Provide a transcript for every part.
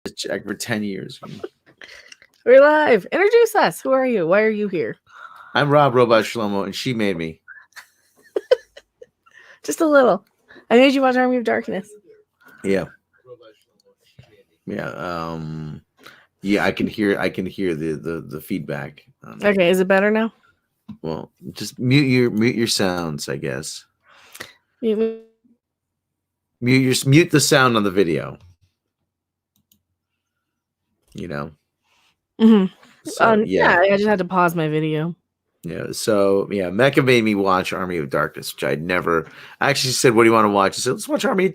check for 10 years. We're live. Introduce us. Who are you? Why are you here? I'm Rob Robot Shlomo, and she made me. Just a little. I made you watch Army of Darkness. Yeah. Yeah. Yeah, I can hear the feedback. Okay, is it better now? Well, just mute your sounds, I guess. Mute the sound on the video. You know. Mm-hmm. So, yeah, I just had to pause my video. Yeah, so yeah, Mecha made me watch Army of Darkness, which I'd never. I actually said, "What do you want to watch?" I said, "Let's watch Army."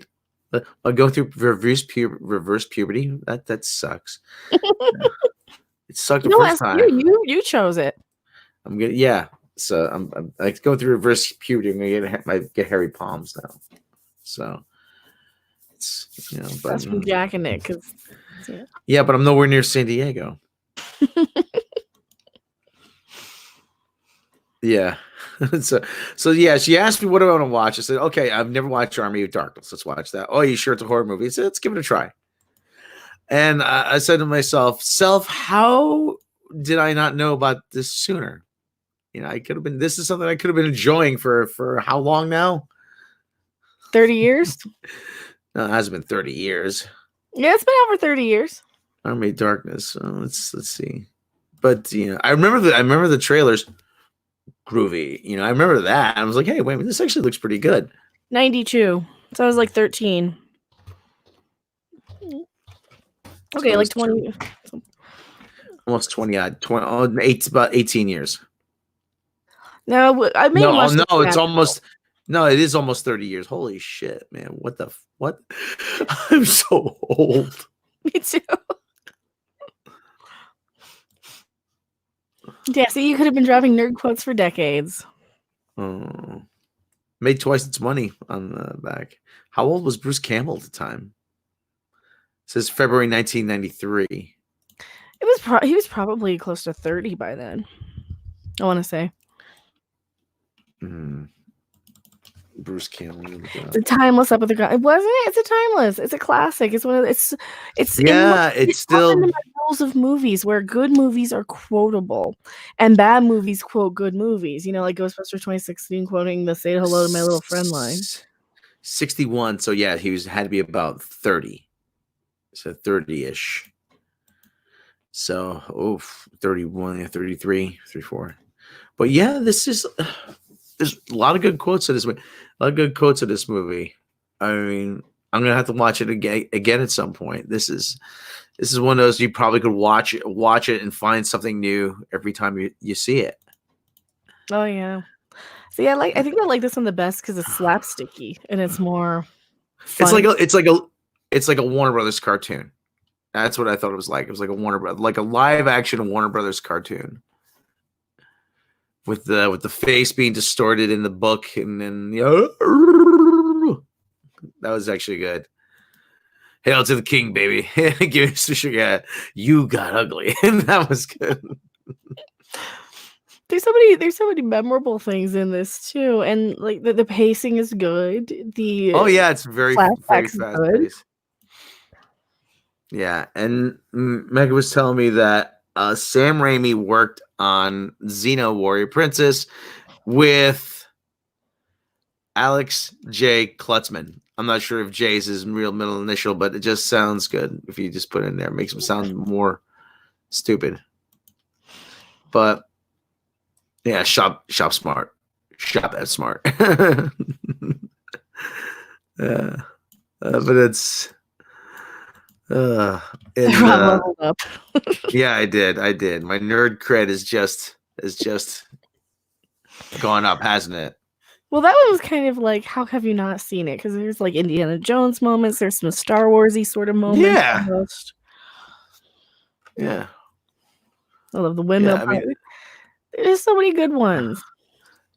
I'll go through reverse puberty. That sucks. It sucked the first time. You chose it. I'm gonna So I'm like going through reverse puberty. I'm gonna get hairy palms now. So it's but that's from Jack and Nick. Yeah, but I'm nowhere near San Diego. Yeah. so yeah, she asked me what do I want to watch. I said, okay, I've never watched Army of Darkness. Let's watch that. Oh, you sure it's a horror movie? I said, let's give it a try. And I said to myself, how did I not know about this sooner? I could have been. This is something I could have been enjoying for how long now? 30 years? No, it hasn't been 30 years. Yeah, it's been over 30 years. Army of Darkness. Let's see. But I remember the trailers. Groovy. I remember that. I was like, hey, wait a minute, this actually looks pretty good. 92. So I was like 13. Okay, so like 20. Almost 20 odd. 20, it's about 18 years. No, I mean, it's almost. No, it is almost 30 years. Holy shit, man. What? I'm so old. Me too. Yeah, see, you could have been dropping nerd quotes for decades. Oh. Made twice its money on the back. How old was Bruce Campbell at the time? It says February 1993. He was probably close to 30 by then. I want to say. Bruce Campbell. It's a timeless up with the gun. It wasn't. It's a timeless. It's a classic. It's one of. It's still in the rules of movies where good movies are quotable, and bad movies quote good movies. Like Ghostbusters 2016 quoting the "Say hello to my little friend" line. 61. So yeah, he had to be about 30. So 30-ish. So 31, 33, 34. But yeah, there's a lot of good quotes in this movie. A lot of good quotes in this movie. I mean, I'm gonna have to watch it again at some point. This is one of those you probably could watch it and find something new every time you see it. Oh yeah. See, I think I like this one the best because it's slapsticky and it's more fun. It's like a Warner Brothers cartoon. That's what I thought it was like. It was like a live action Warner Brothers cartoon. With the face being distorted in the book, and then that was actually good. Hail to the king, baby! Give us the sugar. You got ugly, and that was good. There's so many memorable things in this too, and like the pacing is good. It's very fast paced. Yeah, and Mecha was telling me that Sam Raimi worked on Xena Warrior Princess with Alex J. Klutzman. I'm not sure if J is his real middle initial, but it just sounds good if you just put it in there. It makes him sound more stupid. But yeah, shop smart. Shop that smart. But it's leveled up. Yeah, I did. My nerd cred is just gone up, hasn't it? Well, that one was kind of like, how have you not seen it? Because there's like Indiana Jones moments. There's some Star Warsy sort of moments. Yeah. Almost. Yeah. I love the windmill. Yeah, there's so many good ones.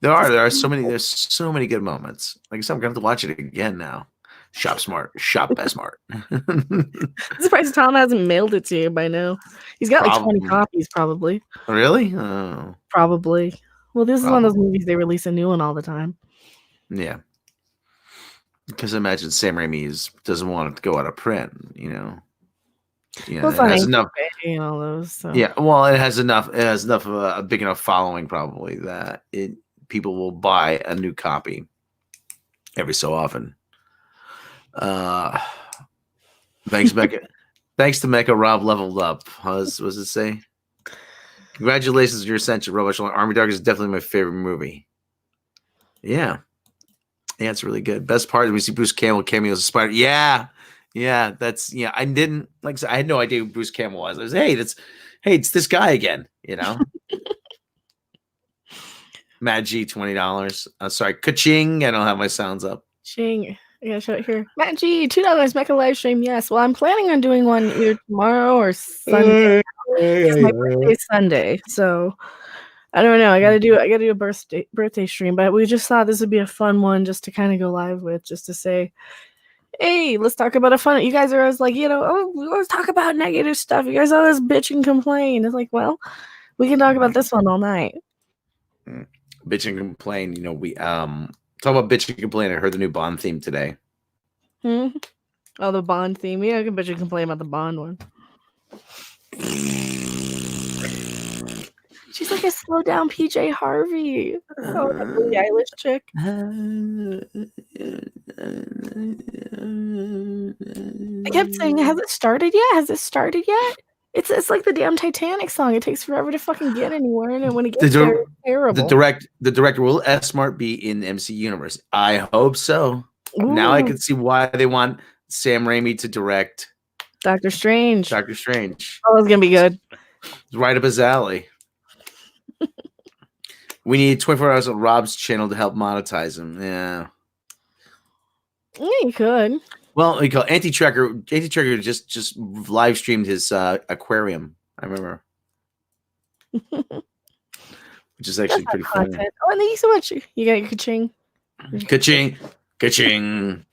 There are so many. There's so many good moments. Like I said, I'm gonna have to watch it again now. Shop smart. Shop as smart. I'm surprised Tom hasn't mailed it to you by now. He's got like 20 copies, probably. Really? Oh. Probably. Well, this is one of those movies they release a new one all the time. Yeah. Because I imagine Sam Raimi doesn't want it to go out of print, You know, Well, it's it on has enough. HBO and all those. So. Yeah, well, it has enough. It has enough of a big enough following, probably that people will buy a new copy every so often. Thanks, Mecha. Thanks to Mecha, Robb leveled up. Was it say? Congratulations on your ascension, Rob. Army Dark is definitely my favorite movie. Yeah, it's really good. Best part is we see Bruce Campbell cameos as Spider. Yeah, that's I didn't like. I said, I had no idea who Bruce Campbell was. I was it's this guy again. You know. Mad G, $20. Sorry, ka-ching. I don't have my sounds up. Ching. I gotta show it here. Matt G, $2. Make a live stream. Yes. Well, I'm planning on doing one either tomorrow or Sunday. It's my birthday Sunday, so I don't know. I gotta do a birthday stream, but we just thought this would be a fun one just to kind of go live with, just to say, hey, let's talk about a fun. You guys are always like, let's talk about negative stuff. You guys always bitch and complain. It's like, well, we can talk about this one all night. Bitch and complain. We talk about bitch and complain. I heard the new Bond theme today. Oh, the Bond theme. Yeah, I can bitch and complain about the Bond one. She's like a slow down PJ Harvey. Oh, that Billie Eilish chick. I kept saying, has it started yet? Has it started yet? It's like the damn Titanic song. It takes forever to fucking get anywhere, and when it gets there, it's terrible. The director will S-Mart be in the MC universe. I hope so. Ooh. Now I can see why they want Sam Raimi to direct Doctor Strange. Oh, it's gonna be good. It's right up his alley. We need 24 hours on Robb's channel to help monetize him. Yeah, you could. Well, we call Anti-Tracker. Anti-Tracker just live streamed his aquarium. I remember, which is actually pretty funny. Oh, and thank you so much. You got your ka-ching. Ka-ching.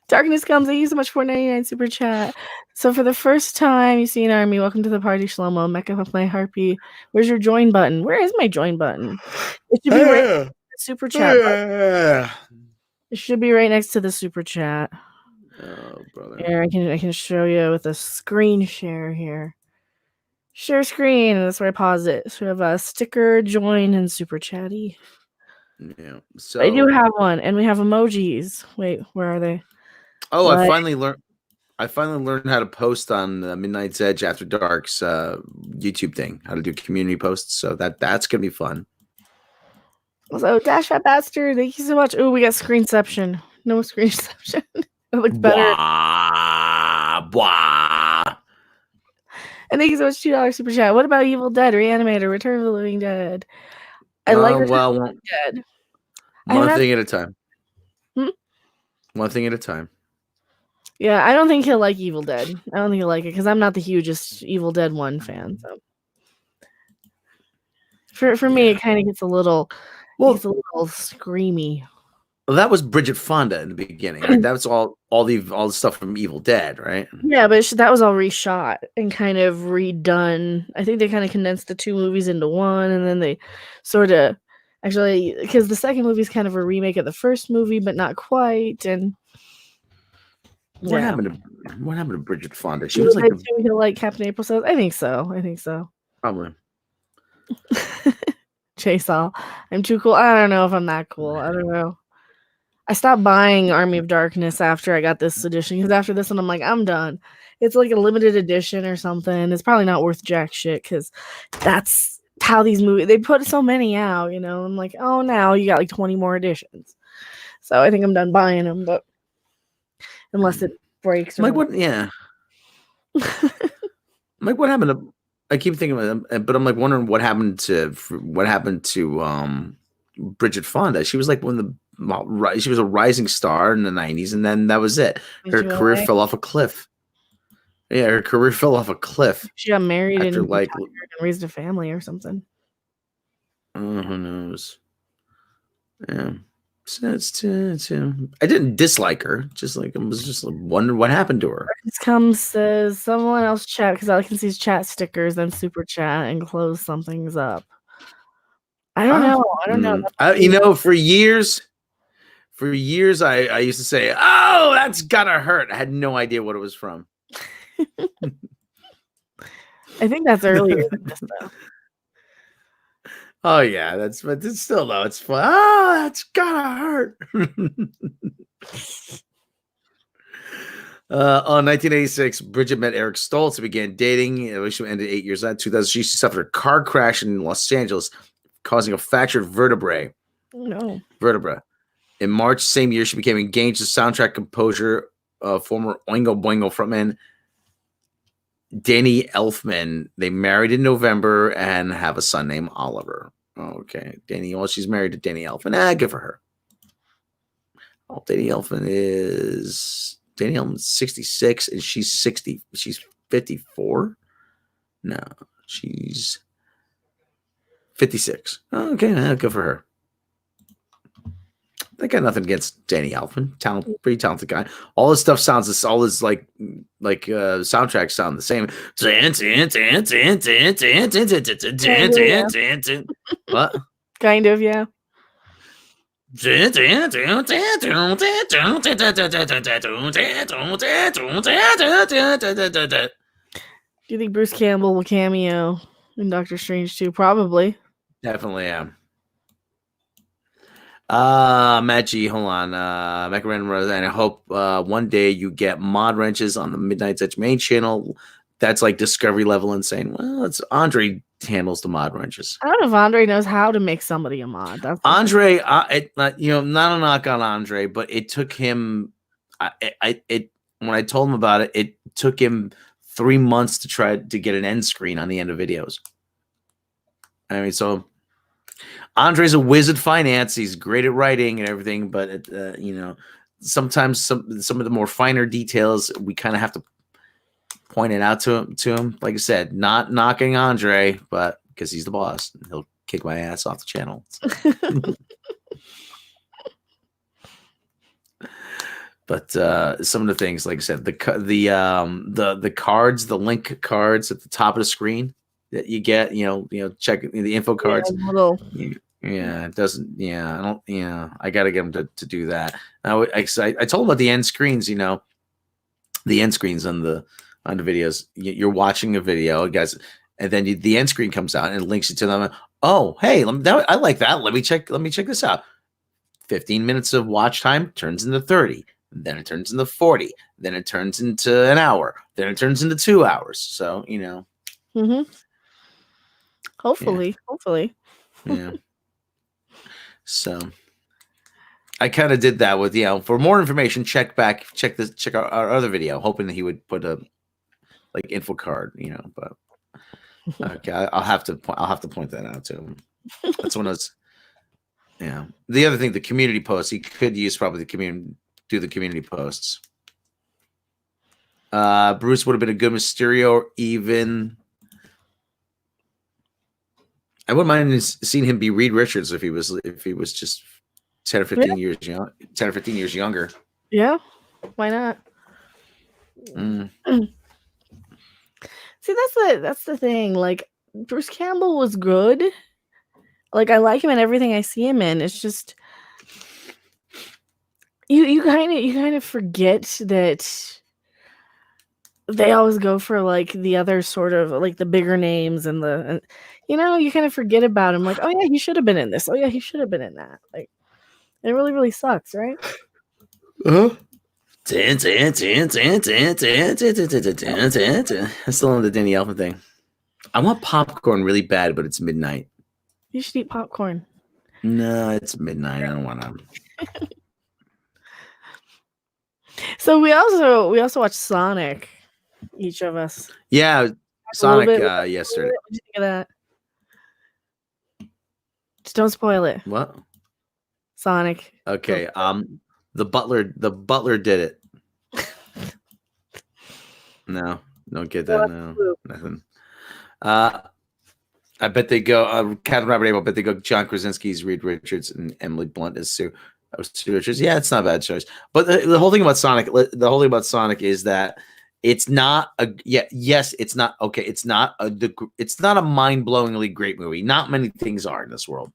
Darkness comes. Thank you so much for $4.99 super chat. So for the first time you see an army, welcome to the party, Shlomo. Mecha with my harpy. Where's your join button? Where is my join button? It should be right next to the super chat button. It should be right next to the super chat. Oh, brother. Here, I can show you with a screen share here. Share screen, and that's where I pause it. So we have a sticker, join, and super chatty. Yeah. So I do have one, and we have emojis. Wait, where are they? Oh, I finally learned how to post on Midnight's Edge After Dark's YouTube thing. How to do community posts. So that's gonna be fun. So Dash That Bastard, thank you so much. Oh, we got screenception. No screenception. It looks better. Blah. And thank you so much, $2 super chat. What about Evil Dead, Reanimator, Return of the Living Dead? I like Return of the Living Dead. One thing at a time. One thing at a time. Yeah, I don't think he'll like Evil Dead. I don't think he'll like it because I'm not the hugest Evil Dead 1 fan. So for me, it kind of gets a little screamy. Well, that was Bridget Fonda in the beginning. Right? That was all the stuff from Evil Dead, right? Yeah, but that was all reshot and kind of redone. I think they kind of condensed the two movies into one, and then they sort of actually, because the second movie is kind of a remake of the first movie, but not quite. And what happened to Bridget Fonda? She was like Captain April says. I think so. Probably. Chase all. I'm too cool. I don't know if I'm that cool. I don't know. I stopped buying Army of Darkness after I got this edition because after this one, I'm like, I'm done. It's like a limited edition or something. It's probably not worth jack shit because that's how these movies, they put so many out, I'm like, oh, now you got like 20 more editions. So I think I'm done buying them, but unless it breaks. Like what? Yeah. Like what happened to? I keep thinking about them, but I'm like wondering what happened to Bridget Fonda. She was like she was a rising star in the 90s, and then that was it. Her career fell off a cliff. Yeah, her career fell off a cliff. She got married and raised a family or something. Who knows? Yeah. I didn't dislike her. Just like I was just wondering what happened to her. Says someone else chat because all I can see is chat stickers and super chat and close something's up. I don't know. For years, I used to say, "Oh, that's gotta hurt." I had no idea what it was from. I think that's earlier than this though. Oh yeah, but it's still though it's fun. Oh, that's gotta hurt. On 1986, Bridget met Eric Stoltz and began dating. The relationship ended 8 years later. 2000, she suffered a car crash in Los Angeles, causing a fractured vertebrae. No. Vertebra. In March same year, she became engaged to soundtrack composer, former Oingo Boingo frontman Danny Elfman. They married in November and have a son named Oliver. Okay, Danny. Well, she's married to Danny Elfman. Good for her. Oh, Danny Elfman's 66 and she's 60. She's 54. No, she's 56. Okay, good for her. I got nothing against Danny Elfman. Pretty talented guy. All his stuff sounds. All his soundtracks sound the same. What? Kind of, yeah. Do you think Bruce Campbell will cameo in Doctor Strange 2? Probably. Definitely am. Matt G, hold on. Mecha, and I hope one day you get mod wrenches on the Midnight's Edge main channel. That's like Discovery level insane. Well, it's Andre handles the mod wrenches. I don't know if Andre knows how to make somebody a mod. That's Andre, not a knock on Andre, but it took him. When I told him about it, it took him 3 months to try to get an end screen on the end of videos. I mean, so Andre's a wizard finance. He's great at writing and everything, but sometimes some of the more finer details we kind of have to point it out to him. Like I said, not knocking Andre, but because he's the boss, he'll kick my ass off the channel. But some of the things, like I said, the cards, the link cards at the top of the screen that you get, check the info cards. Yeah, it doesn't. Yeah, I don't. Yeah, I got to get him to do that. I told him about the end screens. The end screens on the videos. You're watching a video, guys, and then the end screen comes out and it links you to them. Oh, hey, I like that. Let me check this out. 15 minutes of watch time turns into 30. Then it turns into 40. Then it turns into an hour. Then it turns into 2 hours. So Mm-hmm. Hopefully. Yeah. So I kind of did that with, for more information, check our other video, hoping that he would put a info card, but okay, I'll have to point that out to him. That's one of those. Yeah. The other thing, the community posts, he could use probably do the community posts. Bruce would have been a good Mysterio, even. I wouldn't mind seeing him be Reed Richards if he was just 10 or 15 years young, 10 or 15 years younger. Yeah, why not? See, that's the thing. Like, Bruce Campbell was good. Like, I like him in everything I see him in. It's just you kind of forget that they always go for like the other sort of like the bigger names and you kind of forget about him. Like, oh yeah, he should have been in this. Oh yeah, he should have been in that. Like, it really, really sucks, right? I'm still on the Danny Elfman thing. I want popcorn really bad, but it's midnight. You should eat popcorn. No, it's midnight. I don't want to. So we also watched Sonic, each of us. Yeah, Sonic yesterday. What did you think of that? Just don't spoil it. What? Sonic. Okay. The butler did it. No, don't get that. No, nothing. I bet they go. Catherine Robert Abel. I bet they go. John Krasinski's Reed Richards and Emily Blunt is Sue Richards. Yeah, it's not a bad choice. But the whole thing about Sonic, is that it's not a. Yeah, yes, it's not okay. It's not a mind-blowingly great movie. Not many things are in this world.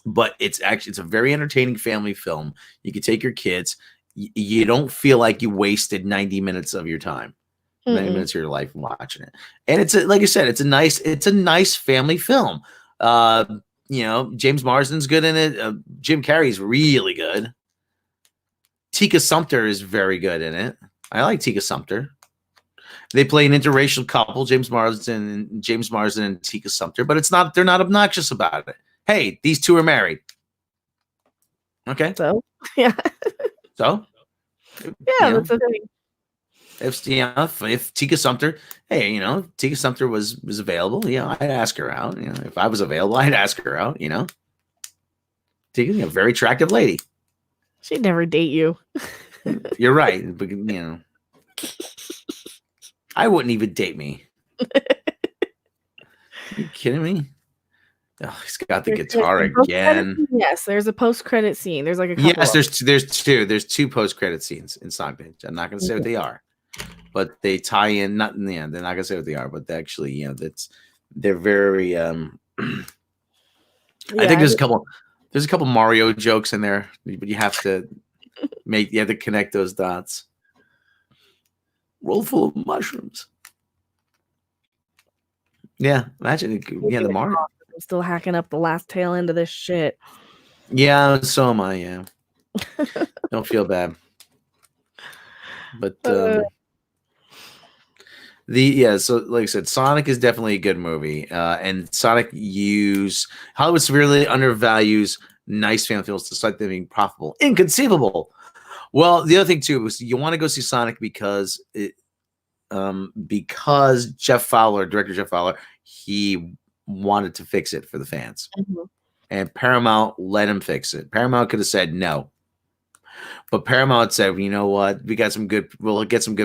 But it's a very entertaining family film. You can take your kids. You don't feel like you wasted 90 minutes of your time. 90 minutes of your life watching it. And it's like I said, it's a nice family film. James Marsden's good in it. Jim Carrey's really good. Tika Sumpter is very good in it. I like Tika Sumpter. They play an interracial couple, James Marsden and Tika Sumpter, but they're not obnoxious about it. Hey, these two are married. Okay. So, yeah. So, yeah, that's the thing. If Tika Sumpter, Tika Sumpter was available, I'd ask her out. If I was available, I'd ask her out. Tika, a very attractive lady. She'd never date you. You're right, but I wouldn't even date me. Are you kidding me? Oh, he's got the guitar again. Yes, there's a post-credit scene. There's like a couple. Yes, there's two post-credit scenes in Sonic. I'm not going to say what they are, but they tie in. Not in the end. They're not going to say what they are, but they actually, they're very. I think there's a couple Mario jokes in there, but you have to connect those dots. Roll full of mushrooms. Yeah, imagine. The Mario. I'm still hacking up the last tail end of this shit. Yeah, so am I. Yeah, don't feel bad. But so like I said, Sonic is definitely a good movie. And Hollywood severely undervalues nice fan films despite them being profitable. Inconceivable. Well, the other thing too was you want to go see Sonic because director Jeff Fowler, he wanted to fix it for the fans. Mm-hmm. And Paramount let him fix it. Paramount could have said no. But Paramount said, you know what? We'll get some good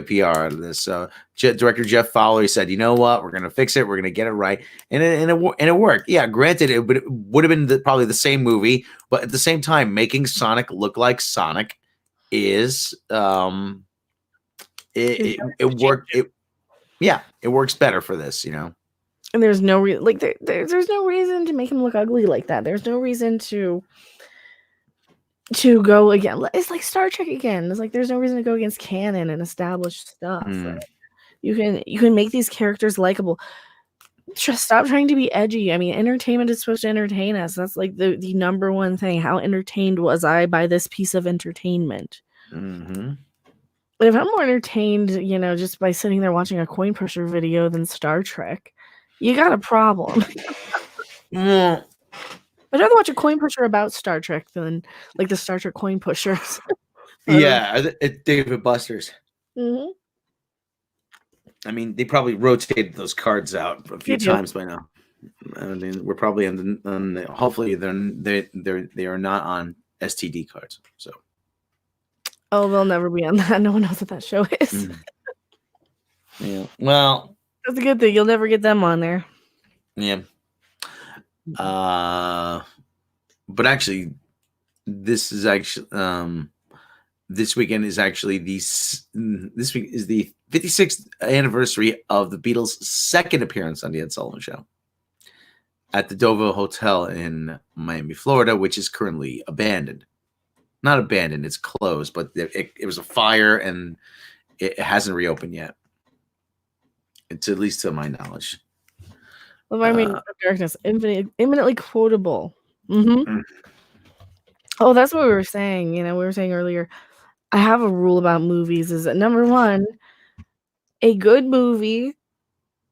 PR out of this. So director Jeff Fowler said, you know what? We're going to fix it. We're going to get it right. And it worked. Yeah, granted, it would have been probably the same movie. But at the same time, making Sonic look like Sonic is it worked. It works better for this, And there's no there's no reason to make him look ugly like that. There's no reason to go again. It's like Star Trek again. It's like there's no reason to go against canon and established stuff. Right? You can make these characters likable. Just stop trying to be edgy. I mean, entertainment is supposed to entertain us. That's like the number one thing. How entertained was I by this piece of entertainment? Mm-hmm. If I'm more entertained, just by sitting there watching a coin pusher video than Star Trek, you got a problem. Yeah. I'd rather watch a coin pusher about Star Trek than like the Star Trek coin pushers. Yeah, it's David Buster's. Mm-hmm. I mean, they probably rotated those cards out a few times by now. I mean, we're probably hopefully they are not on STD cards. So. Oh, they'll never be on that. No one knows what that show is. Yeah. Well, that's a good thing. You'll never get them on there. Yeah. But actually, this weekend is actually this week is the 56th anniversary of the Beatles' second appearance on the Ed Sullivan Show at the Dover Hotel in Miami, Florida, which is currently abandoned. Not abandoned, it's closed, but it was a fire and it hasn't reopened yet. It's at least to my knowledge. Well, I mean, Darkness, imminently quotable. Mm-hmm. Oh, that's what we were saying. We were saying earlier, I have a rule about movies is that number one, a good movie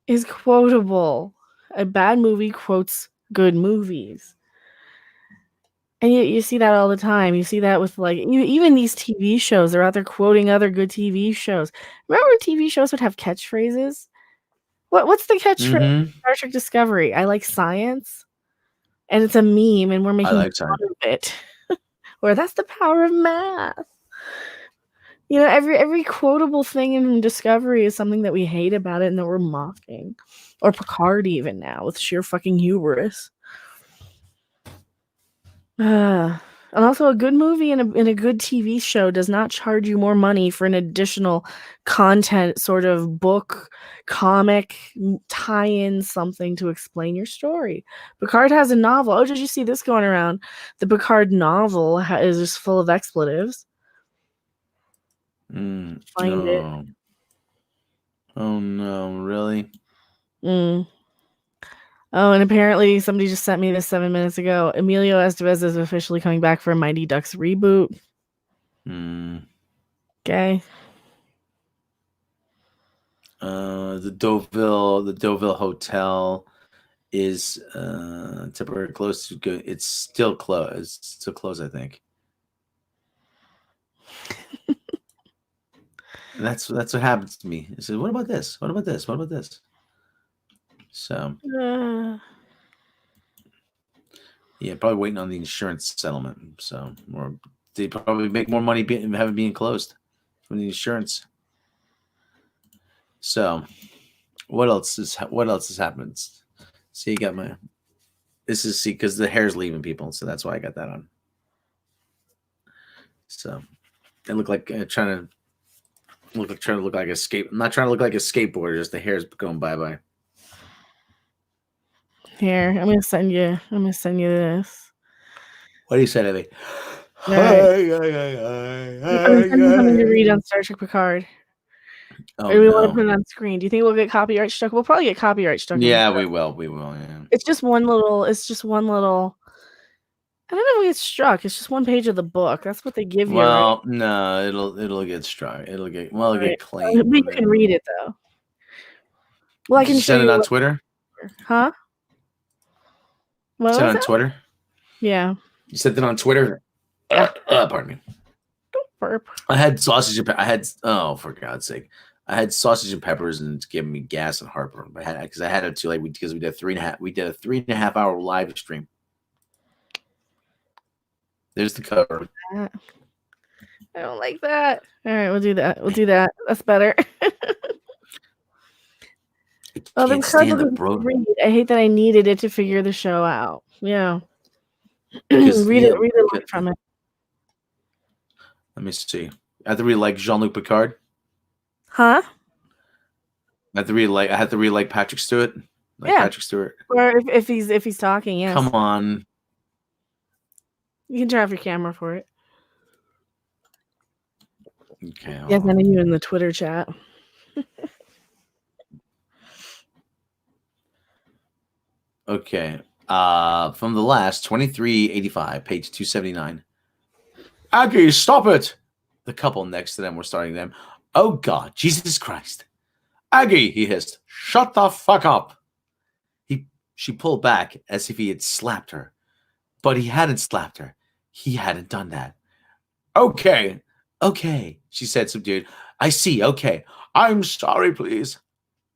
is quotable. A bad movie quotes good movies. And you see that all the time. You see that with even these TV shows. They're out there quoting other good TV shows. Remember when TV shows would have catchphrases? What's the catchphrase? Mm-hmm. Star Trek Discovery. I like science. And it's a meme, and we're making fun of it. Or that's the power of math. Every quotable thing in Discovery is something that we hate about it and that we're mocking. Or Picard even now with sheer fucking hubris. And also a good movie and a good TV show does not charge you more money for an additional content sort of book, comic, tie-in something to explain your story. Picard has a novel. Oh, did you see this going around? The Picard novel is just full of expletives. Find it. Oh no, really? Mm. Oh, and apparently somebody just sent me this 7 minutes ago. Emilio Estevez is officially coming back for a Mighty Ducks reboot. Okay. The Deauville Hotel is temporarily closed. It's still closed. It's still closed, I think. That's what happens to me. I said, "What about this? What about this? What about this?" So yeah, probably waiting on the insurance settlement. So, or they probably make more money having being closed from the insurance. So, what else has happened? See, you got my. This is because the hair's leaving people, so that's why I got that on. So, it looked like trying to look like a skate. I'm not trying to look like a skateboarder. Just the hair's going bye bye. Here, I'm gonna send you this. What do you say to me? Right. I'm gonna send you something to read on Star Trek Picard. Oh, or do we want to no. put it on screen? Do you think we'll get copyright struck? We'll probably get copyright struck. Yeah, we will. We will. Yeah. It's just one little. I don't know if it gets struck. It's just one page of the book. That's what they give you, right? Well, no, it'll get struck. It'll get Right. claimed. But you can read it though. Well, I Did can you show send it you. on Twitter? Huh? What Send it was on it? Twitter? Yeah. You sent it on Twitter? Yeah. Pardon me. Don't burp. I had sausage and for God's sake. I had sausage and peppers and it's giving me gas and heartburn. But because I had it too late because we did a 3.5 hour live stream. There's the cover. I don't like that. All right, we'll do that. That's better. I can't stand the bro. I hate that I needed it to figure the show out. Yeah. Read it from it. Let me see. I have to read like Jean-Luc Picard. Huh? I have to read like Patrick Stewart. Patrick Stewart. Or if he's talking, yes. Come on. You can turn off your camera for it. Okay. Yes, I need you in the Twitter chat. Okay. From the last 2385, page 279. Aggie, stop it! The couple next to them were starting them. Oh God, Jesus Christ! Aggie, he hissed, shut the fuck up! She pulled back as if he had slapped her, but he hadn't slapped her. He hadn't done that. Okay, she said, subdued. I see. Okay, I'm sorry, please,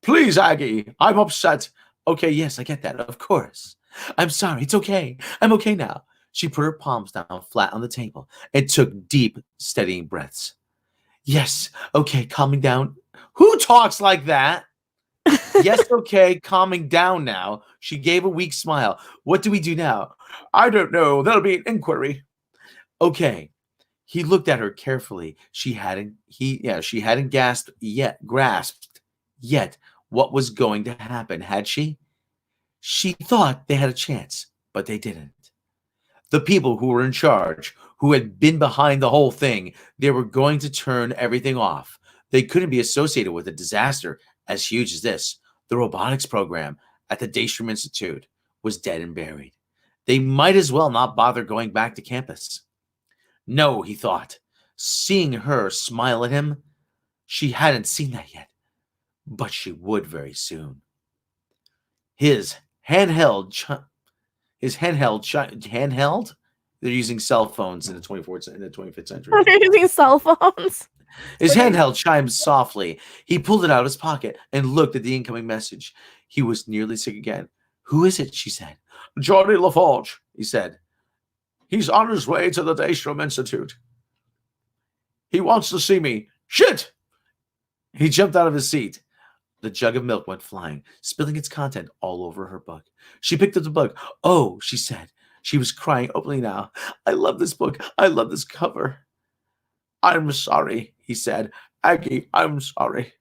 Aggie. I'm upset. Okay, yes, I get that. Of course. I'm sorry. It's okay. I'm okay now. She put her palms down flat on the table and took deep, steadying breaths. Yes, okay, calming down. Who talks like that? Yes, okay, calming down now. She gave a weak smile. What do we do now? I don't know. There'll be an inquiry. Okay. He looked at her carefully. She hadn't grasped yet what was going to happen, had she? She thought they had a chance, but they didn't. The people who were in charge, who had been behind the whole thing, they were going to turn everything off. They couldn't be associated with a disaster as huge as this. The robotics program at the Daystrom Institute was dead and buried. They might as well not bother going back to campus. No, he thought, seeing her smile at him. She hadn't seen that yet, but she would very soon. His handheld. They're using cell phones in the 25th century. They're using cell phones. His handheld chimed softly. He pulled it out of his pocket and looked at the incoming message. He was nearly sick again. Who is it? She said. Johnny LaForge, he said. He's on his way to the Daystrom Institute. He wants to see me. Shit! He jumped out of his seat. The jug of milk went flying, spilling its content all over her book. She picked up the book. Oh, she said. She was crying openly now. I love this book. I love this cover. I'm sorry, he said. Aggie, I'm sorry.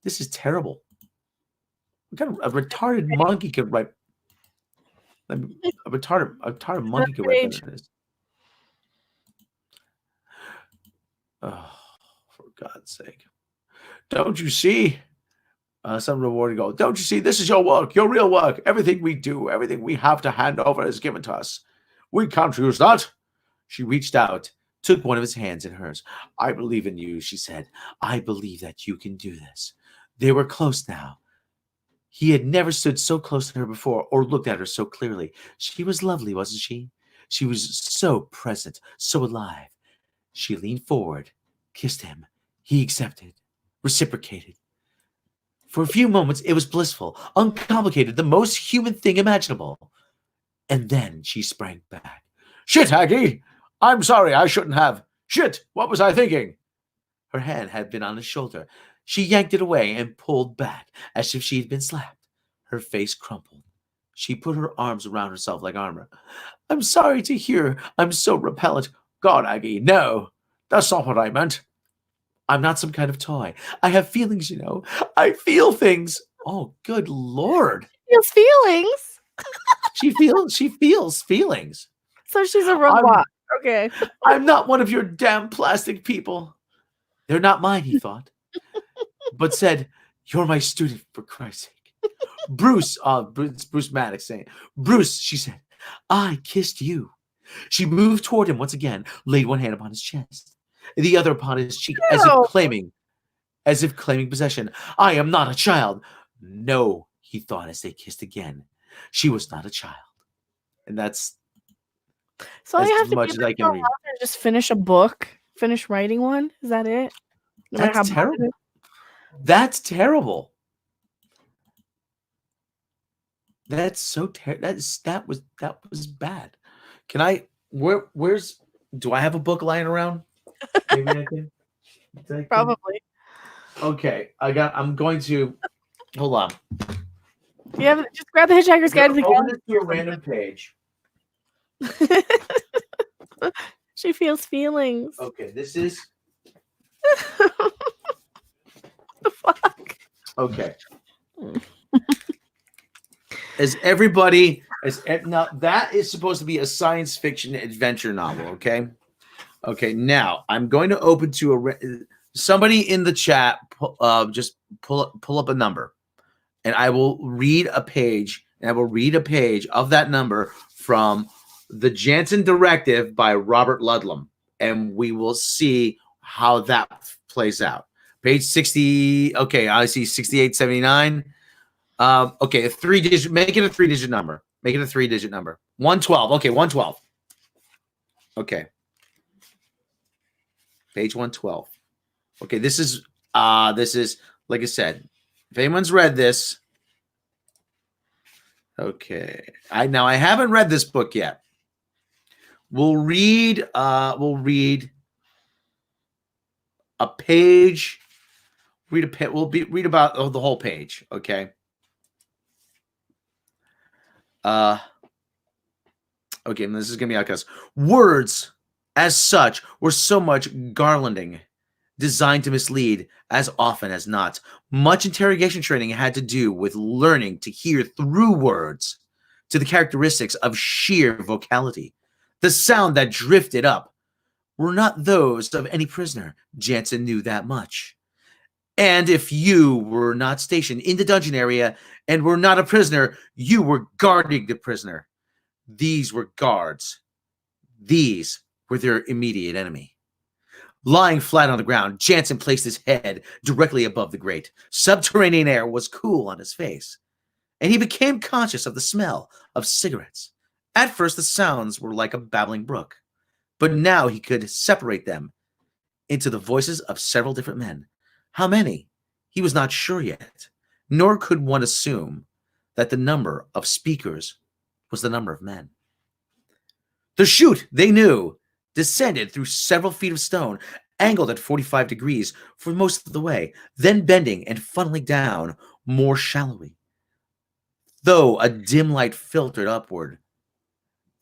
This is terrible. What kind of a retarded monkey could write? A retarded monkey could write better than this. Oh, for God's sake. Don't you see? Some rewarding go, don't you see? This is your work, your real work. Everything we do, everything we have to hand over is given to us. We can't use that. She reached out, took one of his hands in hers. I believe in you, she said. I believe that you can do this. They were close now. He had never stood so close to her before or looked at her so clearly. She was lovely, wasn't she? She was so present, so alive. She leaned forward, kissed him. He accepted, reciprocated. For a few moments, it was blissful, uncomplicated, the most human thing imaginable. And then she sprang back. Shit, Aggie! I'm sorry, I shouldn't have. Shit, what was I thinking? Her hand had been on his shoulder. She yanked it away and pulled back as if she had been slapped. Her face crumpled. She put her arms around herself like armor. I'm sorry to hear I'm so repellent. God, Aggie, no, that's not what I meant. I'm not some kind of toy. I have feelings, you know. I feel things. Oh, good Lord. Feels feelings. She feels feelings. So she's a robot. Okay. I'm not one of your damn plastic people. They're not mine, he thought. But said, you're my student, for Christ's sake. Bruce Maddox saying, Bruce, she said, I kissed you. She moved toward him once again, laid one hand upon his chest, the other upon his cheek, as if claiming possession. I am not a child. No, he thought as they kissed again. She was not a child. And that's so as I have to much as I can read. Just finish a book, finish writing one. Is that it? No matter That's how terrible. That's terrible. That's so terrible. That was bad. Can I? Where's? Do I have a book lying around? Maybe I can. Probably. Okay, I'm going to. Hold on. Yeah, just grab the Hitchhiker's Guide to the Open this to a random page. She feels feelings. Okay, this is. What the fuck? Okay. Now that is supposed to be a science fiction adventure novel, okay? Okay, now I'm going to open to somebody in the chat. Just pull up a number, and I will read a page. And I will read a page of that number from The Jansen Directive by Robert Ludlum, and we will see how that plays out. Page 60. Okay, I see 6879. Okay, make it a three-digit number. Make it a three-digit number. 112. Okay, 112. Okay. Page 112. Okay, this is like I said, if anyone's read this. Okay. I haven't read this book yet. We'll read a page. We'll read about the whole page, okay? Okay, this is gonna be outcast. Words, as such, were so much garlanding, designed to mislead as often as not. Much interrogation training had to do with learning to hear through words to the characteristics of sheer vocality. The sound that drifted up were not those of any prisoner. Jansen knew that much. And if you were not stationed in the dungeon area and were not a prisoner, you were guarding the prisoner. These were guards. These were their immediate enemy. Lying flat on the ground, Jansen placed his head directly above the grate. Subterranean air was cool on his face, and he became conscious of the smell of cigarettes. At first, the sounds were like a babbling brook, but now he could separate them into the voices of several different men. How many? He was not sure yet, nor could one assume that the number of speakers was the number of men. The chute, they knew, descended through several feet of stone, angled at 45 degrees for most of the way, then bending and funneling down more shallowly. Though a dim light filtered upward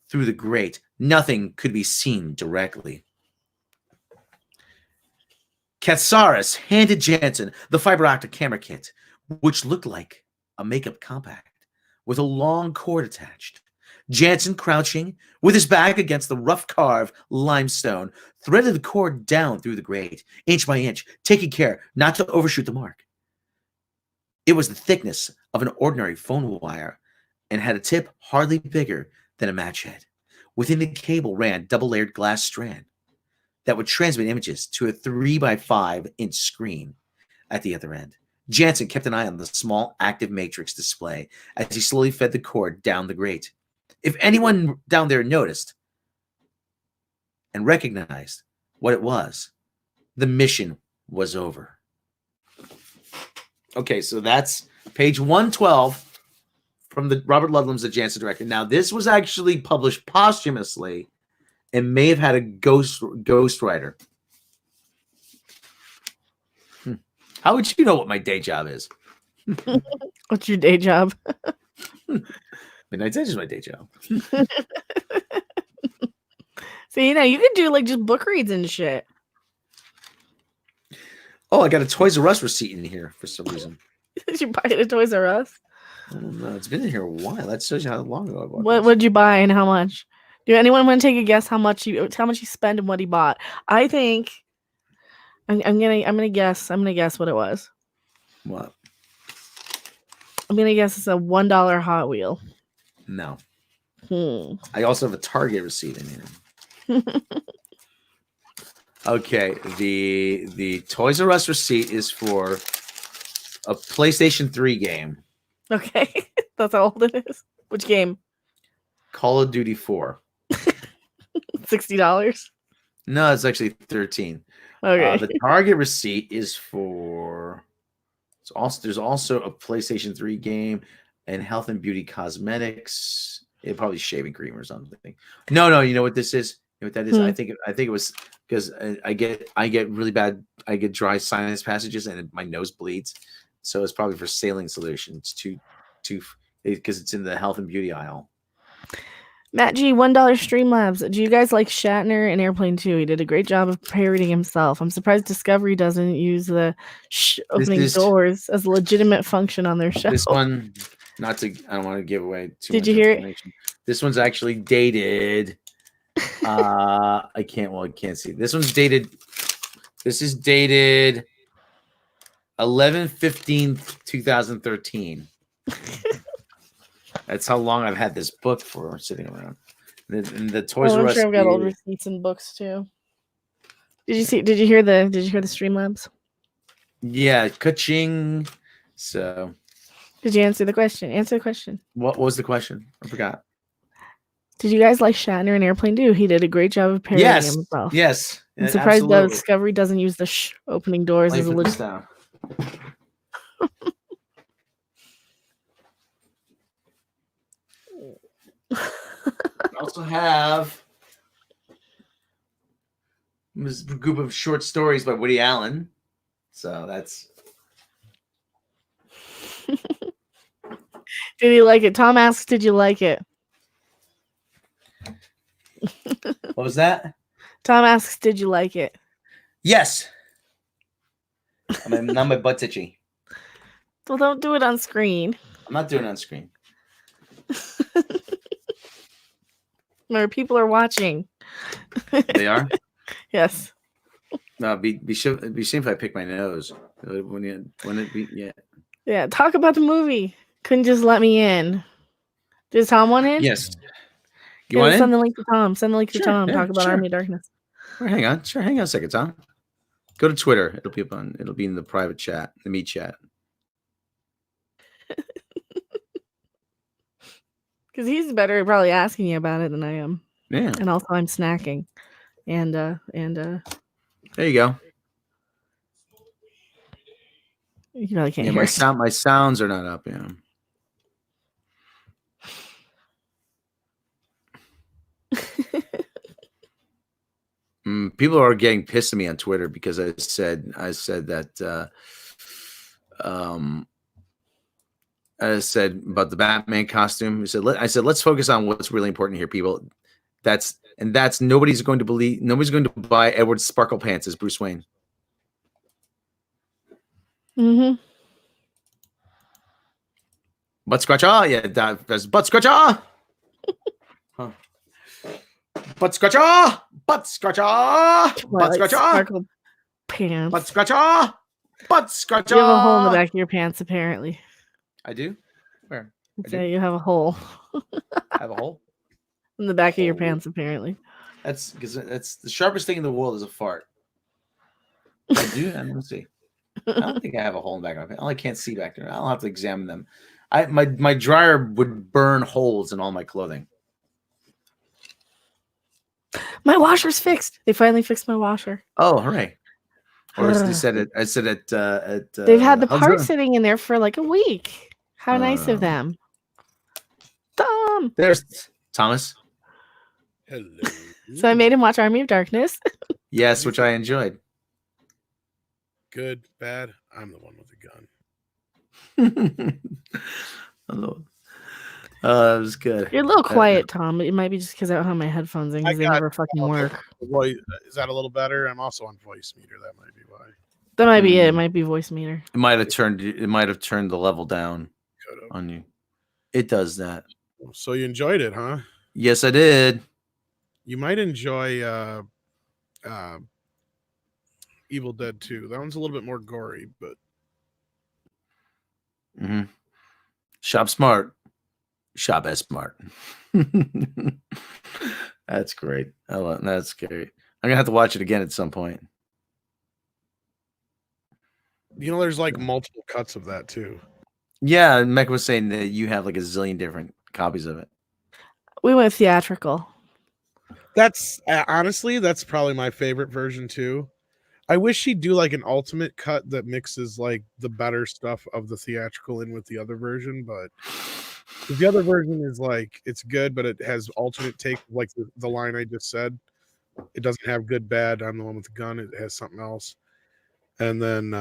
through the grate, nothing could be seen directly. Katsaris handed Jansen the fiber optic camera kit, which looked like a makeup compact with a long cord attached. Jansen, crouching with his back against the rough carved limestone, threaded the cord down through the grate, inch by inch, taking care not to overshoot the mark. It was the thickness of an ordinary phone wire and had a tip hardly bigger than a match head. Within the cable ran double-layered glass strand that would transmit images to a 3x5-inch screen at the other end. Jansen kept an eye on the small active matrix display as he slowly fed the cord down the grate. If anyone down there noticed and recognized what it was, the mission was over. Okay, so that's page 112 from the Robert Ludlum's The Jansen Director. Now, this was actually published posthumously and may have had a ghostwriter. How would you know what my day job is? What's your day job? Midnight Edge is my day job. See, you can do like just book reads and shit. Oh, I got a Toys R Us receipt in here for some reason. Did you buy it at Toys R Us? I don't know. It's been in here a while. That shows you how long ago I bought What would you buy and how much? Do anyone want to take a guess how much you spend and what he bought? I think I'm gonna guess what it was. What? I'm gonna guess it's a $1 Hot Wheel. No. I also have a Target receipt in here. Okay, the Toys R Us receipt is for a PlayStation 3 game. Okay, that's how old it is. Which game? Call of Duty 4. $60. No, it's actually 13. Okay. The Target receipt is for. There's also a PlayStation 3 game and health and beauty cosmetics. It probably shaving cream or something. No. You know what this is? You know what that is? I think it was because I get really bad. I get dry sinus passages and my nose bleeds. So it's probably for saline solutions. Because it's in the health and beauty aisle. Matt G, $1 Streamlabs. Do you guys like Shatner in Airplane 2? He did a great job of parodying himself. I'm surprised Discovery doesn't use the opening doors as a legitimate function on their show. This one, I don't want to give away too much Did you hear information. This one's actually dated. I can't see. This is dated 11/15/2013. That's how long I've had this book for sitting around. And the Toys R Us. I'm sure I've got old receipts and books too. Did you hear the Streamlabs? Yeah, ka-ching. So. Did you answer the question? Answer the question. What was the question? I forgot. Did you guys like Shatner in Airplane 2? He did a great job of parodying himself. Yes. I'm surprised that Discovery doesn't use the opening doors as a legitimate. I also have this group of short stories by Woody Allen. So that's. Did he like it? Tom asks, did you like it? What was that? Tom asks, did you like it? Yes. Now my butt's itchy. Well, don't do it on screen. I'm not doing it on screen. Or people are watching. They are? Yes. No, be shame if I pick my nose. Yeah, talk about the movie. Couldn't just let me in. Does Tom want in? Yes. You want send the link to Tom. Send the link to Tom. Talk about Army of Darkness. Hang on a second, Tom. Go to Twitter. It'll be in the private chat, the meet chat. Because he's better at probably asking you about it than I am. Yeah. And also I'm snacking. And there you go. You probably can't hear. My sounds are not up, yeah. People are getting pissed at me on Twitter because I said that I said about the Batman costume. I said let's focus on what's really important here, people. That's nobody's going to buy Edward Sparkle Pants as Bruce Wayne. Mm-hmm. Butt scratch. Yeah, that's butt scratch. Huh. Butt scratcher! Butt scratcher! Butt What, like scratcher! sparkle pants? Butt scratcher! Butt scratcher! You have a hole in the back of your pants, apparently. I do? Where? So you have a hole I have a hole? in the back of your pants, apparently. That's because that's the sharpest thing in the world is a fart. I do? Let me see. I don't think I have a hole in the back of my pants. I can't see back there. I'll have to examine them. My dryer would burn holes in all my clothing. My washer's fixed. They finally fixed my washer. Oh, hooray! Or they said it. I said it. They've had the part sitting in there for like a week. How nice of them. Tom. There's Thomas. Hello. So I made him watch Army of Darkness. Yes, which I enjoyed. Good, bad. I'm the one with the gun. That was good. You're a little quiet, Tom. It might be just because I don't have my headphones in because they never fucking work. Is that a little better? I'm also on voice meter. That might be why. That might be it. It might be voice meter. It might have turned the level down on you. It does that. So you enjoyed it, huh? Yes, I did. You might enjoy Evil Dead 2. That one's a little bit more gory, but Shop smart. Shop as smart. That's great. That's great. I'm gonna have to watch it again at some point. You know, there's like multiple cuts of that too. Yeah, Mecha was saying that you have like a zillion different copies of it. We went theatrical. That's honestly, that's probably my favorite version too. I wish she'd do like an ultimate cut that mixes like the better stuff of the theatrical in with the other version, but the other version is like it's good, but it has alternate take, like the line I just said. It doesn't have good, bad. I'm the one with the gun. It has something else, and then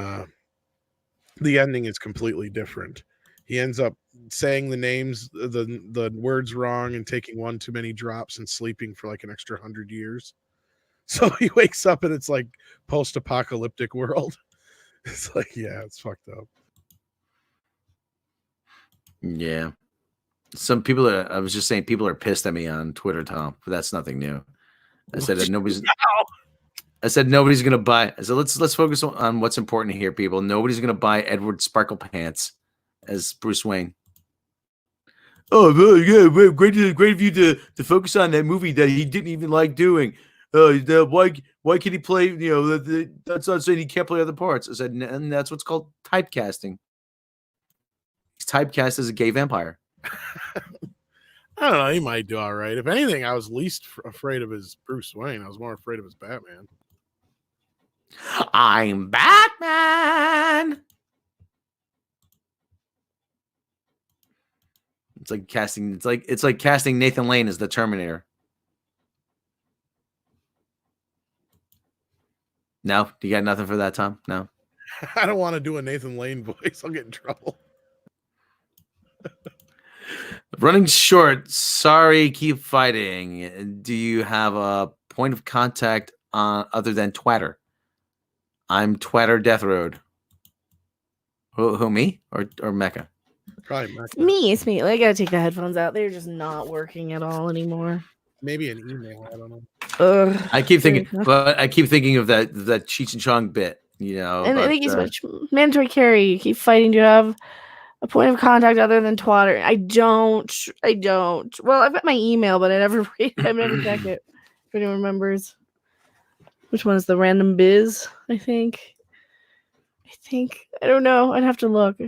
the ending is completely different. He ends up saying the names, the words wrong, and taking one too many drops and sleeping for like an extra 100 years. So he wakes up and it's like post-apocalyptic world. It's like, yeah, it's fucked up. Yeah. I was just saying people are pissed at me on Twitter, Tom, but that's nothing new. I said that nobody's gonna buy. I said let's focus on what's important here, people. Nobody's gonna buy Edward Sparkle Pants as Bruce Wayne. Oh yeah, great of you to focus on that movie that he didn't even like doing. Why can he play? That's not saying he can't play other parts. I said, and that's what's called typecasting. He's typecast as a gay vampire. I don't know. He might do all right. If anything, I was least afraid of his Bruce Wayne. I was more afraid of his Batman. I'm Batman. It's like casting. It's like casting Nathan Lane as the Terminator. No, you got nothing for that, Tom? No. I don't want to do a Nathan Lane voice. I'll get in trouble. Running short. Sorry, keep fighting. Do you have a point of contact other than Twatter? I'm Twatter Death Road. Who me or Mecha? Probably Mecha. It's me. I gotta take the headphones out. They're just not working at all anymore. Maybe an email. I don't know. I keep thinking of that Cheech and Chong bit. And I think he's much mandatory carry. You keep fighting to have a point of contact other than Twatter. I don't. Well, I've got my email, but I never check it. If anyone remembers, which one is the random biz? I think. I don't know. I'd have to look.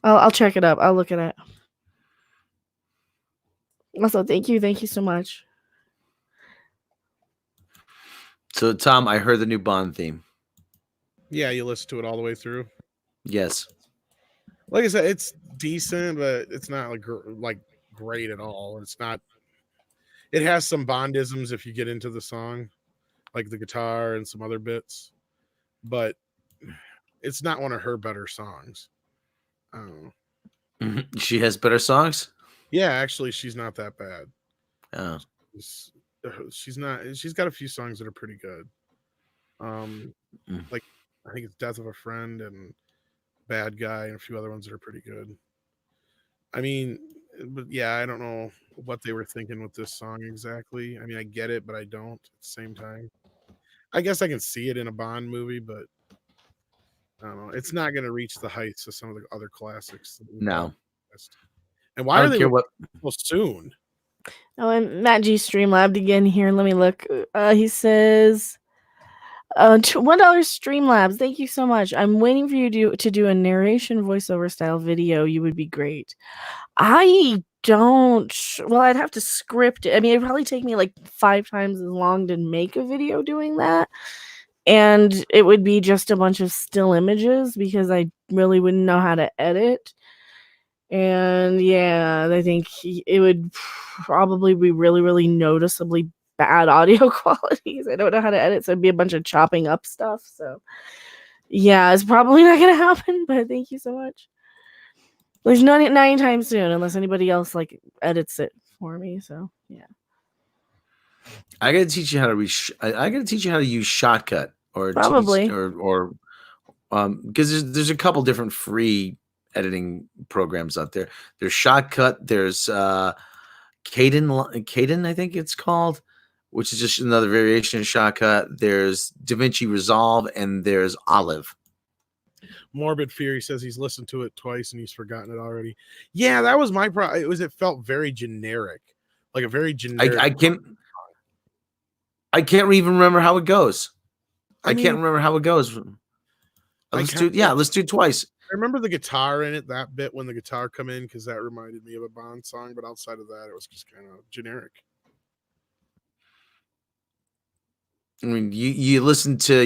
I'll check it up. I'll look at it. Also, thank you so much. So, Tom, I heard the new Bond theme. Yeah, you listen to it all the way through. Yes. Like I said, it's decent, but it's not like great at all. It's not. It has some Bondisms if you get into the song, like the guitar and some other bits, but it's not one of her better songs. I don't know. She has better songs? Yeah, actually, she's not that bad. Oh. She's not. She's got a few songs that are pretty good. Like I think it's "Death of a Friend" and "Bad Guy" and a few other ones that are pretty good. I mean, but yeah, I don't know what they were thinking with this song exactly. I mean, I get it, but I don't at the same time. I guess I can see it in a Bond movie, but I don't know. It's not going to reach the heights of some of the other classics that we've had. No, And I why are don't they care what. so soon? Oh, and Matt G Streamlabbed again here. Let me look. He says, $1 Streamlabs. Thank you so much. I'm waiting for you to do a narration voiceover style video. You would be great. I don't. Well, I'd have to script it. I mean, it'd probably take me like 5 times as long to make a video doing that. And it would be just a bunch of still images because I really wouldn't know how to edit. And yeah, I think it would probably be really, really noticeably bad audio qualities. I don't know how to edit, so it'd be a bunch of chopping up stuff. So yeah, it's probably not gonna happen. But thank you so much. There's not anytime soon, unless anybody else like edits it for me. So yeah, I gotta teach you how to I gotta teach you how to use Shotcut or probably. or because there's a couple different free editing programs out there. There's Shotcut. There's Caden, I think it's called, which is just another variation of Shotcut. There's DaVinci Resolve, and there's Olive. Morbid Fear, he says he's listened to it twice and he's forgotten it already. Yeah, that was my problem. It felt very generic, like a very generic. I can't even remember how it goes. I mean, can't remember how it goes. Let's do it twice. I remember the guitar in it, that bit when the guitar come in, because that reminded me of a Bond song. But outside of that, it was just kind of generic. I mean, you listen to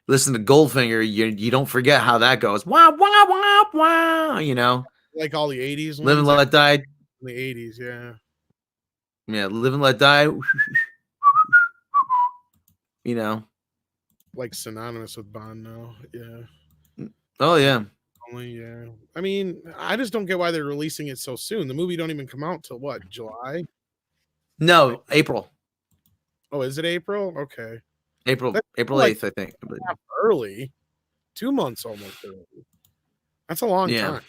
Goldfinger, you don't forget how that goes. Wah wah wah wah. You know, like all the '80s. Live and Let Die. In the '80s, yeah. Yeah, Live and Let Die. You know, like synonymous with Bond now. Yeah. Oh yeah. Yeah. I mean, I just don't get why they're releasing it so soon. The movie don't even come out till what, July? No, April. Oh, is it April? Okay. April 8th, I think. Early. 2 months almost early. That's a long time.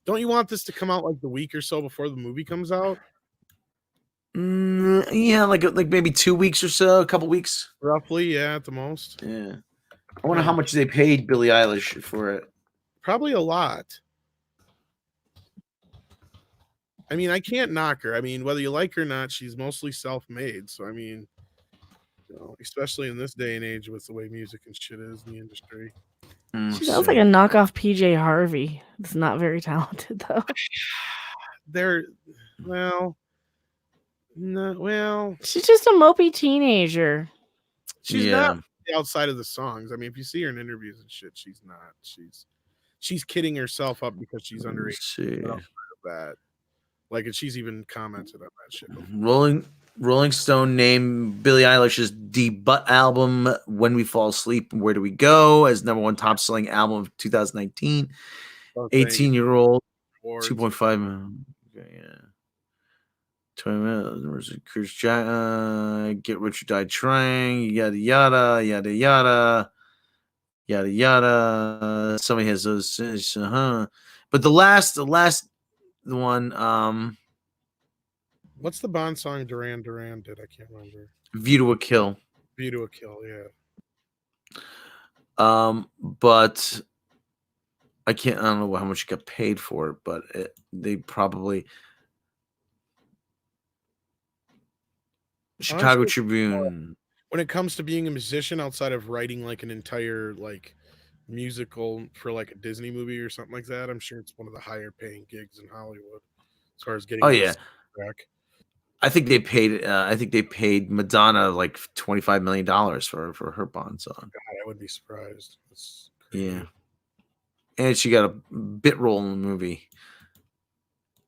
Don't you want this to come out like the week or so before the movie comes out? Yeah, like maybe 2 weeks or so, a couple weeks. Roughly, yeah, at the most. Yeah. I wonder how much they paid Billie Eilish for it. Probably a lot. I mean, I can't knock her. I mean, whether you like her or not, she's mostly self-made. So, I mean, you know, especially in this day and age with the way music and shit is in the industry. She sounds like a knockoff PJ Harvey. It's not very talented, though. She's just a mopey teenager. She's not outside of the songs. I mean, if you see her in interviews and shit, she's not. She's kidding herself up because she's underage. That, like, and she's even commented on that shit. Rolling Stone named Billie Eilish's debut album "When We Fall Asleep, Where Do We Go" as #1 top-selling album of 2019. 18-year-old, 2.5 million. Okay, yeah. 20 minutes. Chris Get Rich or Die Trying. Yada yada yada yada yada yada. Somebody has those. But the last one. What's the Bond song Duran Duran did? I can't remember. View to a Kill. View to a Kill, yeah. But I don't know how much you got paid for it, but they probably. Chicago Honestly, Tribune. When it comes to being a musician, outside of writing like an entire like musical for like a Disney movie or something like that, I'm sure it's one of the higher paying gigs in Hollywood as far as getting. Oh yeah. I think they paid Madonna like $25 million for her Bond song. God, I would be surprised. Yeah. And she got a bit role in the movie.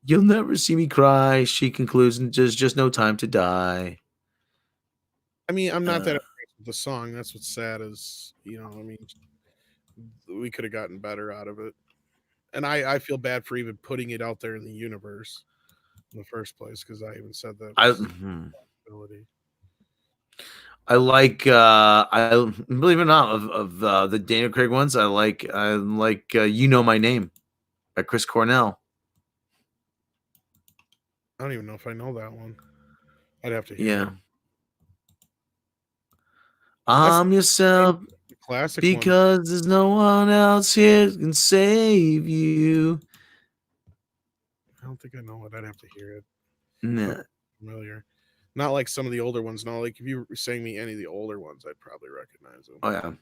You'll never see me cry. She concludes, and there's just no time to die. I mean, I'm not that impressed with the song. That's what's sad is, you know, I mean, we could have gotten better out of it. And I feel bad for even putting it out there in the universe in the first place, because I even said that. I like I believe it or not, of the Daniel Craig ones, I like You Know My Name by Chris Cornell. I don't even know if I know that one. I'd have to hear Yeah. it. I'm yourself The classic one. because there's no one else here who can save you. I don't think I know it. I'd have to hear it. Nah. Familiar. Not like some of the older ones. No, like if you sang me any of the older ones, I'd probably recognize them. Oh yeah.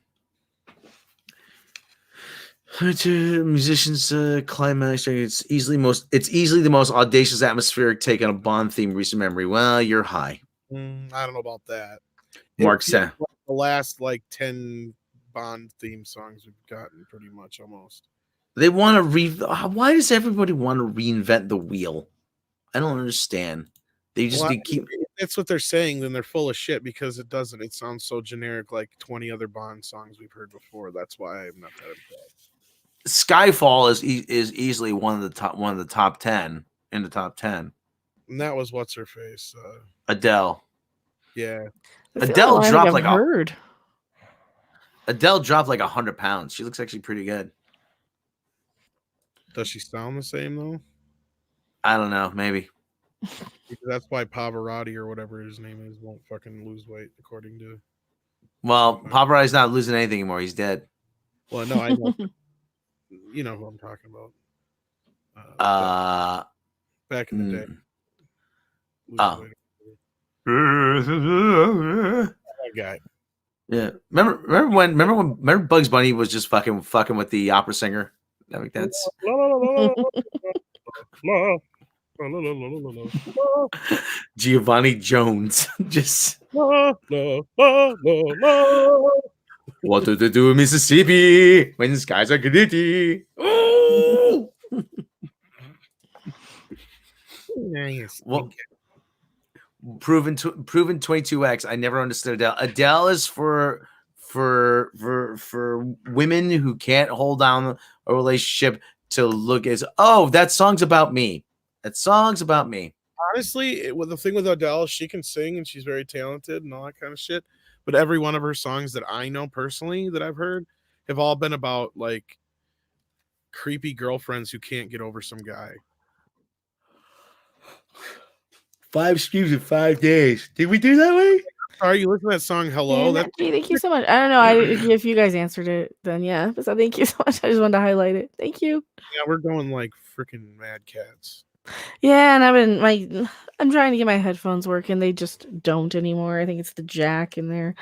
Musicians climax. It's easily the most audacious atmospheric take on a Bond theme in recent memory. Well, you're high. I don't know about that. Mark It feels said like the last like 10 Bond theme songs we've gotten pretty much almost. they want to why does everybody want to reinvent the wheel? I don't understand. They just Well, keep. if that's what they're saying, then they're full of shit because it doesn't. It sounds so generic, like 20 other Bond songs we've heard before. That's why I'm not that impressed. Skyfall is easily one of the top 10 in the top 10. And that was what's her face. Adele. Yeah. That's the Adele only one I dropped think I've heard. Adele dropped like 100 pounds. She looks actually pretty good. Does she sound the same though? I don't know. Maybe. Because that's why Pavarotti or whatever his name is won't fucking lose weight, according to. Well, Paparazzi's not losing anything anymore. He's dead. Well, no, I know. You know who I'm talking about. Back in the day. Oh. That guy. Yeah. Remember Bugs Bunny was just fucking with the opera singer? That makes sense. Giovanni Jones. Just what do they do in Mississippi when the skies are gritty? Ooh! Well, proven 22x. I never understood Adele. Adele is for women who can't hold down a relationship to look as that song's about me. That song's about me. Honestly, the thing with Adele, she can sing and she's very talented and all that kind of shit. But every one of her songs that I know personally that I've heard have all been about like creepy girlfriends who can't get over some guy. 5 SKUs in 5 days. Did we do that way? Are you listening to that song? Hello. Yeah, thank you so much. I don't know. If you guys answered it, then yeah. So thank you so much. I just wanted to highlight it. Thank you. Yeah, we're going like freaking Mad Cats. Yeah, and I'm trying to get my headphones working. They just don't anymore. I think it's the jack in there.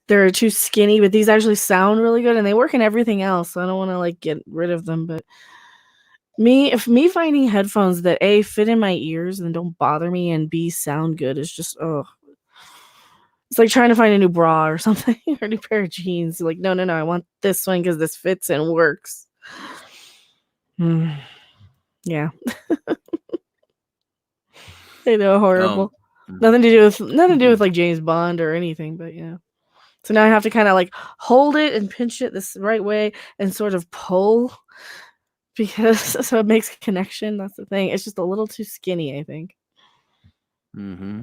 They're too skinny, but these actually sound really good and they work in everything else. So I don't want to like get rid of them, but me finding headphones that A fit in my ears and don't bother me and B sound good is just it's like trying to find a new bra or something or a new pair of jeans. Like, no, I want this one because this fits and works. Yeah. They know horrible. Nothing to do with like James Bond or anything, but yeah. So now I have to kind of like hold it and pinch it this right way and sort of pull because so it makes a connection. That's the thing. It's just a little too skinny, I think. Mm-hmm.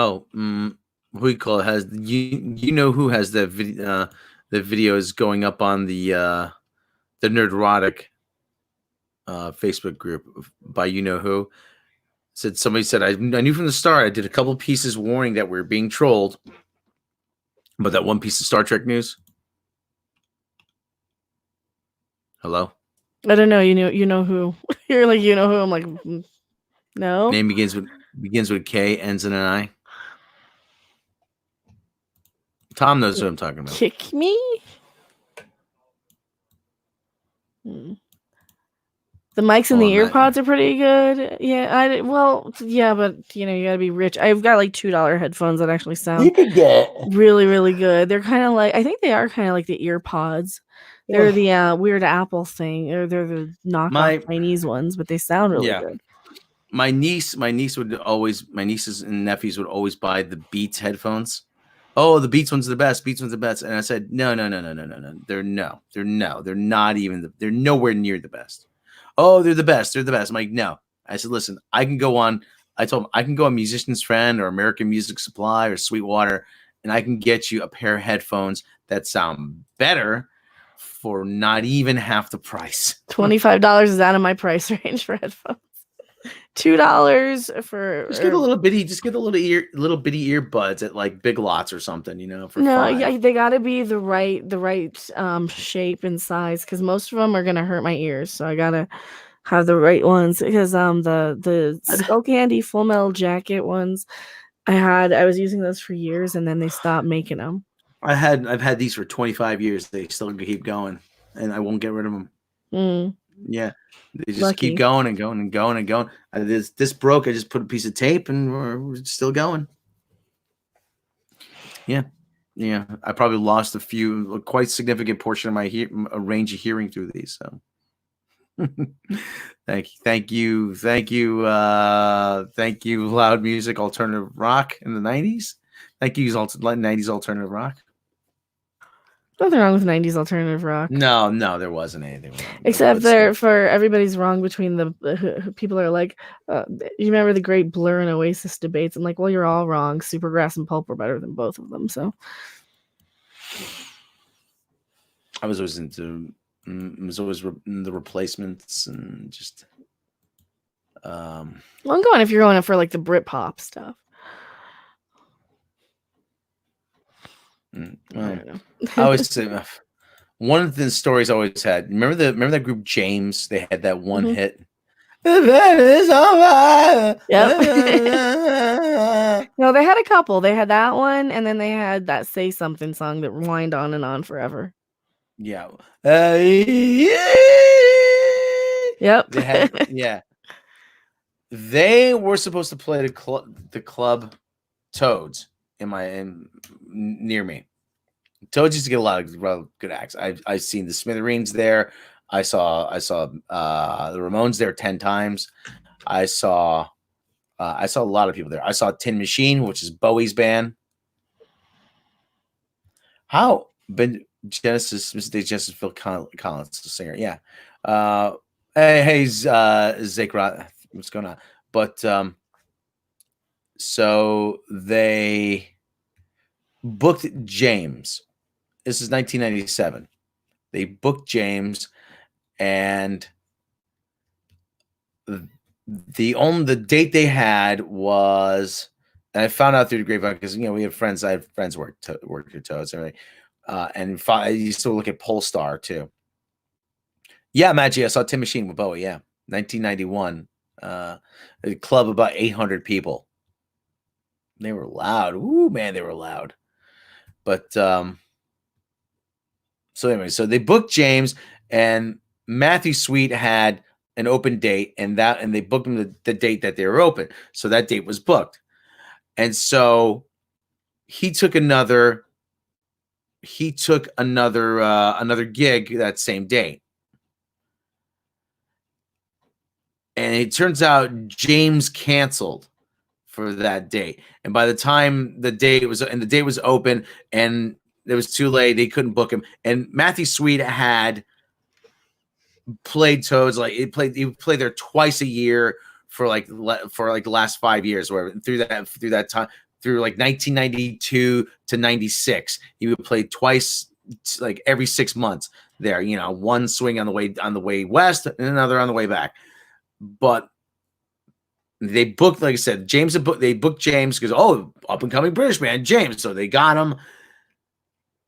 Who you call it has you know who has the video? The videos going up on the Nerdrotic Facebook group by you know who. Somebody said I knew from the start. I did a couple pieces warning that we were being trolled, but that one piece of Star Trek news. Hello. I don't know. You know who? You're like you know who? I'm like no. Name begins with K, ends in an I. Tom knows what I'm talking about. Kick me. The mics and the earpods are pretty good. Yeah, but you gotta be rich. I've got like $2 headphones that actually sound really, really good. They're kind of like I think they are kind of like the earpods. They're the weird Apple thing, or they're the knockoff Chinese ones, but they sound really good. My nieces and nephews would always buy the Beats headphones. Oh, the Beats ones are the best. Beats ones are the best. And I said, no. They're not even. They're nowhere near the best. Oh, they're the best. They're the best. I'm like, no. I said, listen, I can go on. I told him I can go on Musician's Friend or American Music Supply or Sweetwater, and I can get you a pair of headphones that sound better for not even half the price. $25 is out of my price range for headphones. $2 for Just get the little bitty earbuds at like Big Lots or something, for no, $5. yeah, they got to be the right shape and size because most of them are gonna hurt my ears. So I gotta have the right ones because the Skull Candy Full Metal Jacket ones I was using those for years and then they stopped making them. I've had these for 25 years. They still keep going, and I won't get rid of them. Yeah, they just keep going and going and going and going. This broke. I just put a piece of tape, and we're still going. Yeah. I probably lost a quite significant portion of my range of hearing through these. So, thank you, loud music, alternative rock in the 90s. Thank you, 90s alternative rock. Nothing wrong with 90s alternative rock. No, there wasn't anything wrong. Except for everybody's wrong between the people are like, you remember the great Blur and Oasis debates? I'm like, well, you're all wrong. Supergrass and Pulp were better than both of them. So I was always into the Replacements and just. Well, I'm going if you're going for like the Britpop stuff. I always say one of the stories I always had. Remember that group James? They had that one hit. Yep. No, they had a couple. They had that one, and then they had that "Say Something" song that whined on and on forever. Yeah. Yep. They were supposed to play the club Toads near me. Toads used to get a lot of good acts. I've seen the Smithereens there. I saw the Ramones there 10 times. I saw a lot of people there. I saw Tin Machine, which is Bowie's band. Genesis, Phil Collins, the singer. Yeah. Hey, Zach Roth, what's going on? But so they booked James. This is 1997. They booked James, and the date they had was, and I found out through the grapevine because we have friends. I have friends work at Toads, and I used to look at Polestar too. Yeah, Maggie, I saw Tin Machine with Bowie. Yeah, 1991. A club about 800 people. They were loud. Ooh, man, they were loud. But so anyway, so they booked James, and Matthew Sweet had an open date, and they booked him the date that they were open. So that date was booked, and so he took another gig that same date. And it turns out James canceled for that date. And by the time the date was open and it was too late, they couldn't book him. And Matthew Sweet had played Toads, like he played there twice a year for the last 5 years, where through that time, through like 1992 to 96, he would play twice, like every 6 months there, one swing on the way west and another on the way back. But they booked, like I said, they booked James because up and coming British man James, so they got him.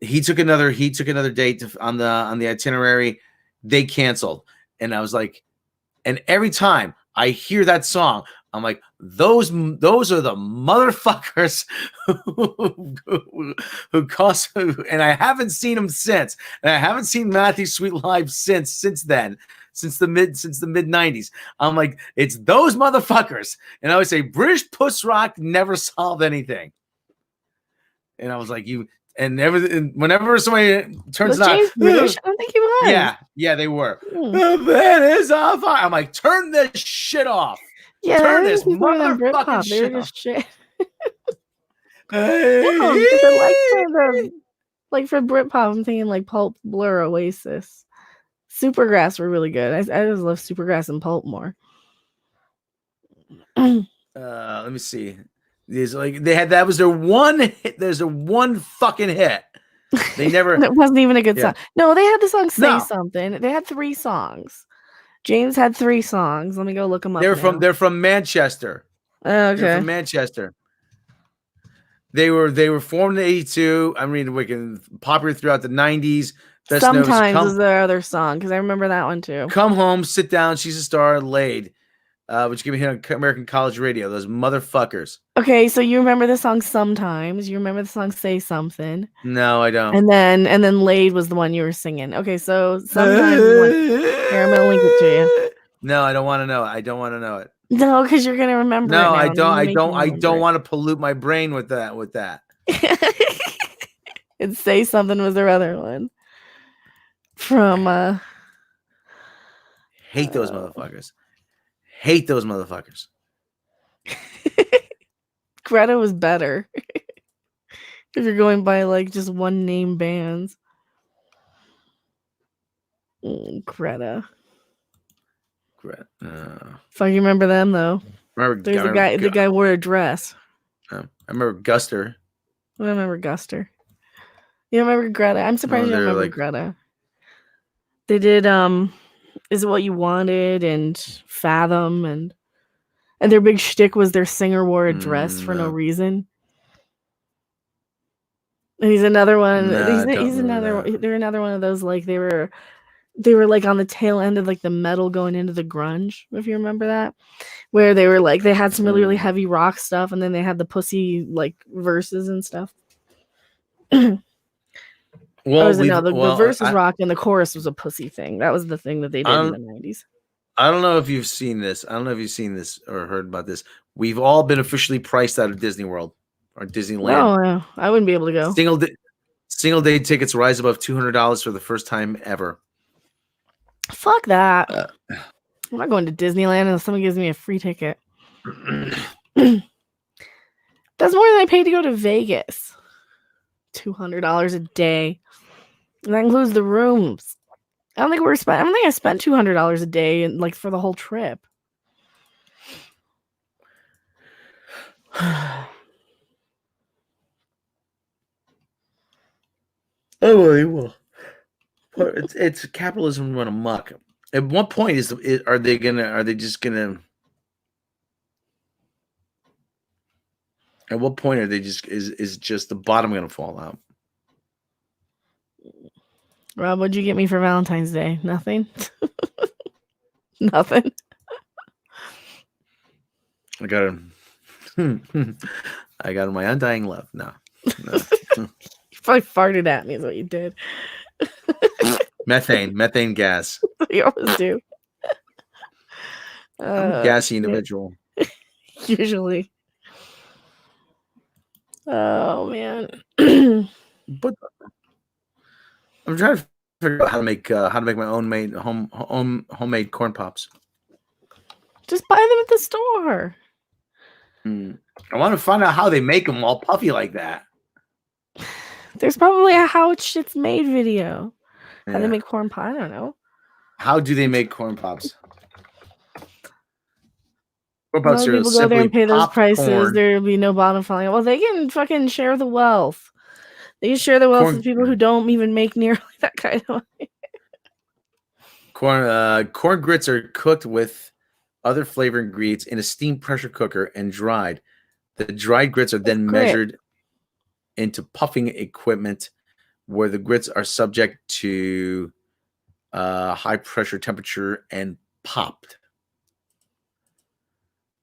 He took another date on the itinerary. They canceled, and I was like, and every time I hear that song, I'm like, those are the motherfuckers who cost. And I haven't seen them since, and I haven't seen Matthew Sweet live since then. Since the mid 90s. I'm like, it's those motherfuckers. And I would say British puss rock never solved anything. And I was like, whenever somebody turns it on, British? I don't think he was. Yeah, they were. The band is on fire. I'm like, turn this shit off. Yeah, turn this motherfucking shit off. Shit. Like for Britpop, I'm thinking like Pulp, Blur, Oasis. Supergrass were really good. I just love Supergrass and Pulp more. Let me see. That was their one hit. There's their one fucking hit. They never. It wasn't even a good song. No, they had the song "Say Something." They had 3 songs, James had 3 songs. Let me go look them up. They're from Manchester. They're Okay. from Manchester. They were formed in '82. I'm reading Wiccan. Popular throughout the '90s. Best known as Sometimes is their other song because I remember that one too. Come Home, Sit Down, She's a Star, Laid, which give me hit on American College Radio. Those motherfuckers. Okay, so you remember the song Sometimes. You remember the song Say Something. No, I don't. And then Laid was the one you were singing. Okay, so Sometimes is one. Here, I'm gonna link it to you. No, I don't want to know it. I don't want to know it. No, because you're gonna remember. No, it now. I don't want to pollute my brain with that. And Say Something was their other one. From hate those motherfuckers. Hate those motherfuckers. Greta was better. If you're going by like just one name bands. Greta. Fuck, you remember them though? There's a guy. The guy wore a dress. I remember Guster. I remember Guster. You remember Greta? I'm surprised you don't remember Greta. They did Is It What You Wanted and Fathom and their big shtick was their singer wore a dress for no reason. And he's another one. He's another. They're another one of those like they were like on the tail end of like the metal going into the grunge, if you remember that, where they were like they had some really heavy rock stuff, and then they had the pussy like verses and stuff. Well, the verse was rock and the chorus was a pussy thing. That was the thing that they did in the 90s. I don't know if you've seen this. I don't know if you've seen this or heard about this. We've all been officially priced out of Disney World or Disneyland. Oh, no, I wouldn't be able to go. Single day tickets rise above $200 for the first time ever. Fuck that. I'm not going to Disneyland unless someone gives me a free ticket. That's more than I paid to go to Vegas. $200 a day. And that includes the rooms. I don't think I spent $200 a day and like for the whole trip. Oh, well, it's capitalism run amok. At what point are they just gonna? At what point are they is just the bottom gonna fall out? Rob, what'd you get me for Valentine's Day? Nothing. Nothing. I got my undying love. No. You probably farted at me is what you did. Methane gas. You always do. I'm a gassy individual. Usually. Oh man. But I'm trying to figure out how to make my own homemade corn pops. Just buy them at the store. I want to find out how they make them all puffy like that. There's probably a how shit's made video. Yeah. How they make corn pie? I don't know. How do they make corn pops? Corn pops are people go there and pay those prices. There'll be no bottom falling out. Well, they can fucking share the wealth. They can share the wealth with people who don't even make nearly that kind of money. Corn grits are cooked with other flavor ingredients in a steam pressure cooker and dried. The dried grits are then measured into puffing equipment where the grits are subject to high pressure temperature and popped.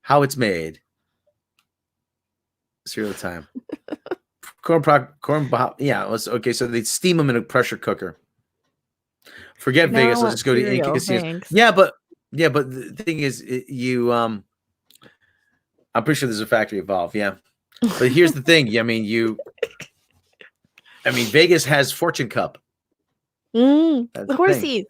How it's made. Cereal time. Corn pop. Yeah. Okay. So they steam them in a pressure cooker. Forget Vegas. Let's just go to casinos. Yeah, but the thing is, I'm pretty sure there's a factory involved. Yeah, but here's the thing. I mean, Vegas has Fortune Cup. The horsies.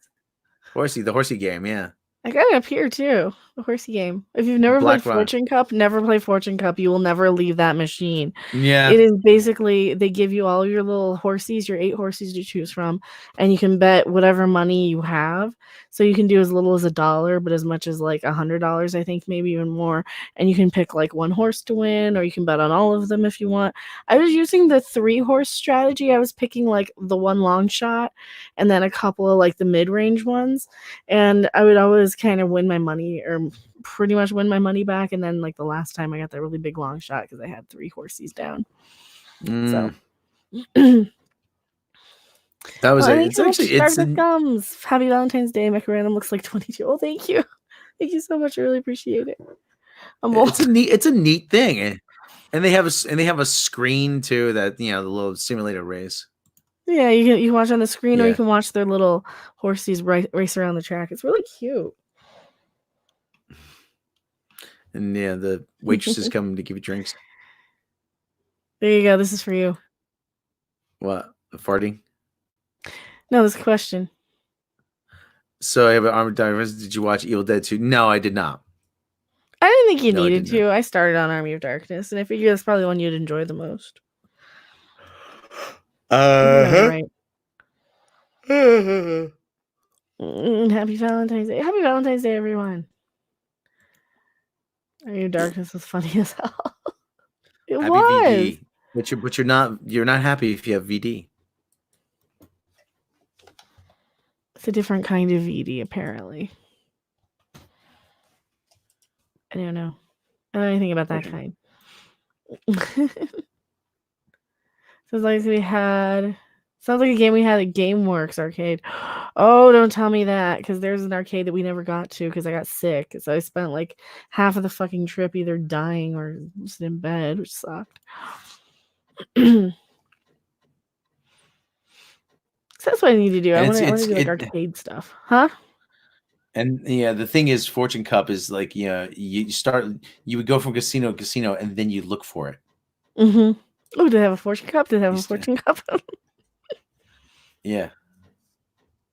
The horsey game. Yeah, I got it up here too. A horsey game. If you've never Black played Run. Fortune Cup, never play Fortune Cup. You will never leave that machine. Yeah. It is basically, they give you all your little horsies, your 8 horsies to choose from, and you can bet whatever money you have. So you can do as little as $1, but as much as like $100, I think, maybe even more. And you can pick like one horse to win, or you can bet on all of them if you want. I was using the 3-horse strategy. I was picking like the one long shot and then a couple of like the mid-range ones. And I would always kind of win my money, or pretty much win my money back. And then like the last time I got that really big long shot because I had 3 horsies down. So that was it's actually gums. Happy Valentine's Day. Mecha Random looks like 22. Oh, thank you. Thank you so much. I really appreciate it. It's a neat thing. And they have a screen too that the little simulator race. Yeah, you can watch on the screen, or you can watch their little horsies race around the track. It's really cute. And the waitresses come to give you drinks. There you go. This is for you. What? Farting? No, this question. So I have an Armored Darkness. Did you watch Evil Dead 2? No, I did not. I didn't think you needed to. I started on Army of Darkness, and I figured that's probably the one you'd enjoy the most. Right. Happy Valentine's Day. Happy Valentine's Day, everyone. Army of Darkness was funny as hell. It happy was. VD. But you're not happy if you have VD. It's a different kind of VD, apparently. I don't know. I don't know anything about that kind. Sounds like a game we had at GameWorks arcade. Oh, don't tell me that, because there's an arcade that we never got to because I got sick. So I spent like half of the fucking trip either dying or just in bed, which sucked. So that's what I need to do. I want to do like arcade stuff, huh? And the thing is, Fortune Cup is like you would go from casino to casino, and then you look for it. Mm-hmm. Oh, did they have a Fortune Cup? Did they have a Fortune Cup? Yeah.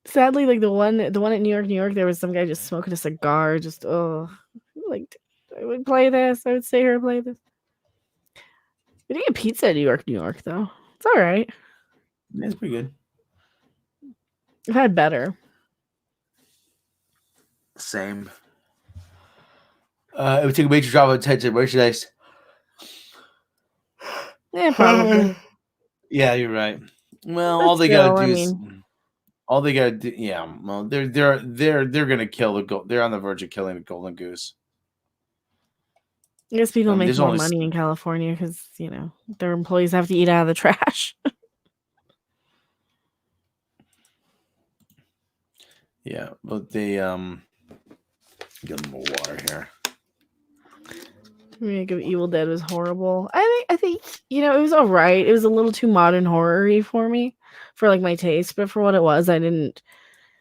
Sadly, like the one at New York, there was some guy just smoking a cigar. Just like I would play this. I would stay here and play this. We didn't get pizza at New York though. It's all right. It's pretty good. I've had better. Same. It would take a major drop of attention. Merchandise. Yeah, probably. Yeah, you're right. Well, all they gotta do is all they gotta do. Yeah, well, they're gonna kill the gold. They're on the verge of killing the golden goose. I guess people make more money in California because their employees have to eat out of the trash. Yeah, but they get them more water here. Remake of Evil Dead was horrible. I think it was all right. It was a little too modern horror-y for me, for like my taste, but for what it was, I didn't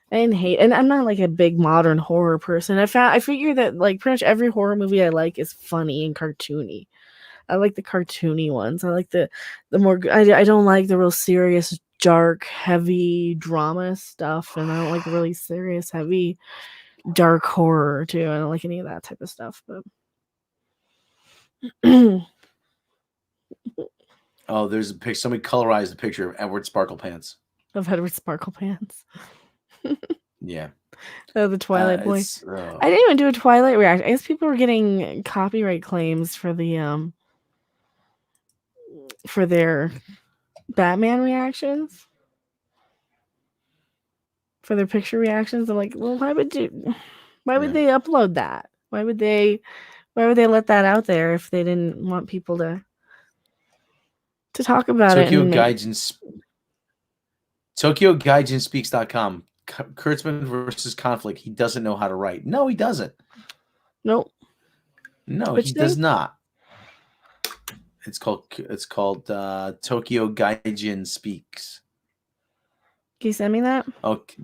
hate. And I'm not like a big modern horror person. I figure that like pretty much every horror movie I like is funny and cartoony. I like the cartoony ones. I like the more. I don't like the real serious, dark, heavy drama stuff, and I don't like the really serious, heavy, dark horror too. I don't like any of that type of stuff, but. Oh, there's a picture. Somebody colorized the picture of Edward Sparkle Pants. Of Edward Sparkle Pants. Yeah. Oh, the Twilight Boy. I didn't even do a Twilight reaction. I guess people were getting copyright claims for the for their Batman reactions. For their picture reactions. I'm like, well, why would they upload that? Why would they let that out there if they didn't want people to talk about it? Tokyo Gaijin Speaks.com. Kurtzman versus conflict. He doesn't know how to write. No, he doesn't. Nope. No, he does not. It's called Tokyo Gaijin Speaks. Can you send me that? Okay.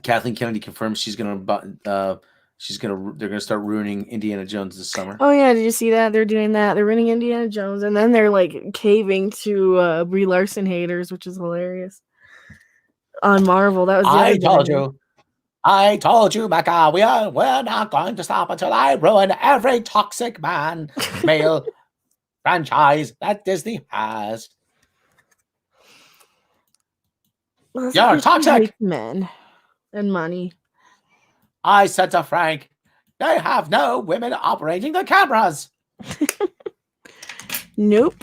Kathleen Kennedy confirms they're gonna start ruining Indiana Jones this summer. Oh yeah, did you see that? They're doing that. They're ruining Indiana Jones, and then they're like caving to Brie Larson haters, which is hilarious. On Marvel, that was. I told you. I told you, Mecha, we're not going to stop until I ruin every toxic man male franchise that Disney has. Well, that's You're because she toxic. hates men and money. I said to Frank, they have no women operating the cameras. Nope.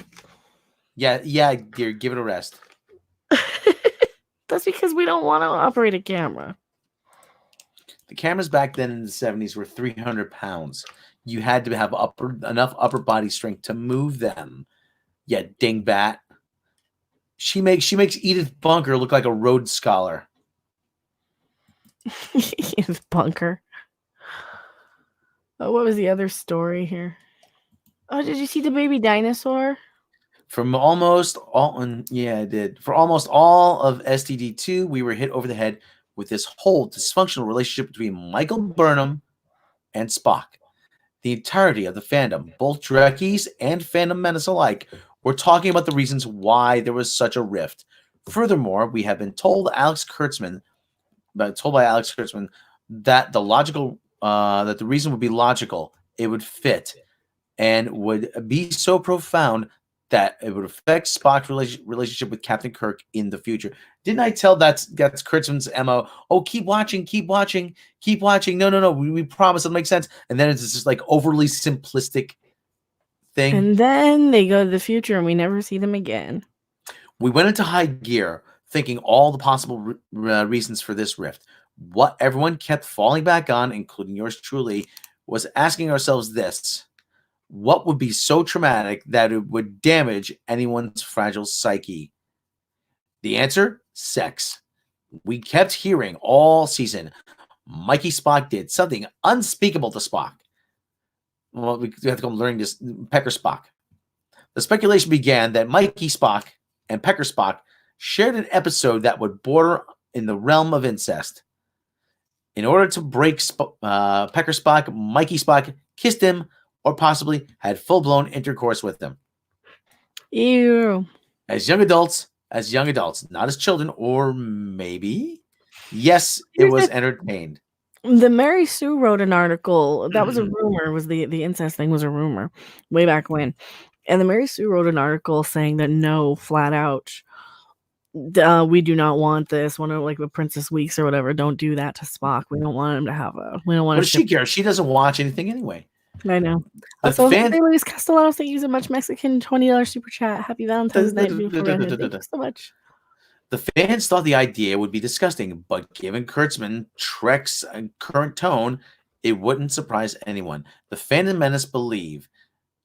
Yeah, dear, give it a rest. That's because we don't want to operate a camera. The cameras back then in the 70s were 300 pounds. You had to have enough upper body strength to move them. Yeah, dingbat. She makes Edith Bunker look like a Rhodes Scholar. Edith Bunker. Oh, what was the other story here? Oh, did you see the baby dinosaur? From almost all, yeah, I did. For almost all of STD2, we were hit over the head with this whole dysfunctional relationship between Michael Burnham and Spock. The entirety of the fandom, both Trekkies and Fandom Menace alike, were talking about the reasons why there was such a rift. Furthermore, we have been told by Alex Kurtzman that that the reason would be logical, it would fit, and would be so profound that it would affect Spock's relationship with Captain Kirk in the future. Didn't I tell that's Kurtzman's MO? Oh, keep watching. No. We promise it'll make sense. And then it's just like overly simplistic thing. And then they go to the future and we never see them again. We went into high gear thinking all the possible reasons for this rift. What everyone kept falling back on, including yours truly, was asking ourselves this. What would be so traumatic that it would damage anyone's fragile psyche? The answer? Sex. We kept hearing all season, Mikey Spock did something unspeakable to Spock. Well, we have to go learning this, Pecker Spock. The speculation began that Mikey Spock and Pecker Spock shared an episode that would border in the realm of incest. In order to break Pecker Spock, Mikey Spock kissed him or possibly had full-blown intercourse with them. Ew. As young adults, not as children, or maybe. Yes, it was entertained. The Mary Sue wrote an article. That was a rumor. Was the incest thing was a rumor way back when. And the Mary Sue wrote an article saying that no, flat out, we do not want this. One of like the Princess Weeks or whatever. Don't do that to Spock. We don't want him to have a. We don't want. What does she care? She doesn't watch anything anyway. I know. Also, Luis Castellanos, thank you so much. Mexican $20 super chat. Happy Valentine's Night, beautiful redhead. Thank you so much. The fans thought the idea would be disgusting, but given Kurtzman Trek's current tone, it wouldn't surprise anyone. The Phantom Menace believe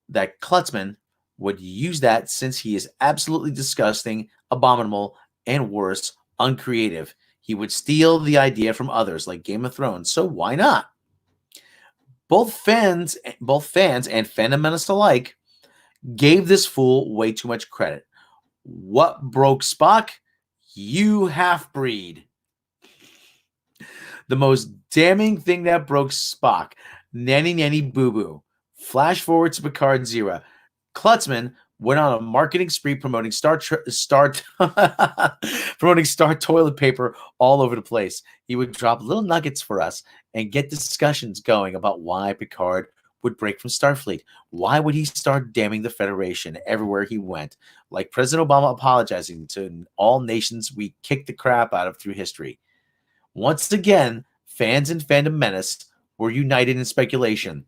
that Klutzman would use that since he is absolutely disgusting, abominable, and worse, uncreative. He would steal the idea from others like Game of Thrones, so why not? Both fans and Phantom Menace alike gave this fool way too much credit. What broke Spock? You half-breed. The most damning thing that broke Spock. Nanny boo-boo. Flash forward to Picard Zero. Klutzman went on a marketing spree promoting promoting Star toilet paper all over the place. He would drop little nuggets for us and get discussions going about why Picard would break from Starfleet. Why would he start damning the Federation everywhere he went? Like President Obama apologizing to all nations we kicked the crap out of through history. Once again, fans and Phantom Menace were united in speculation.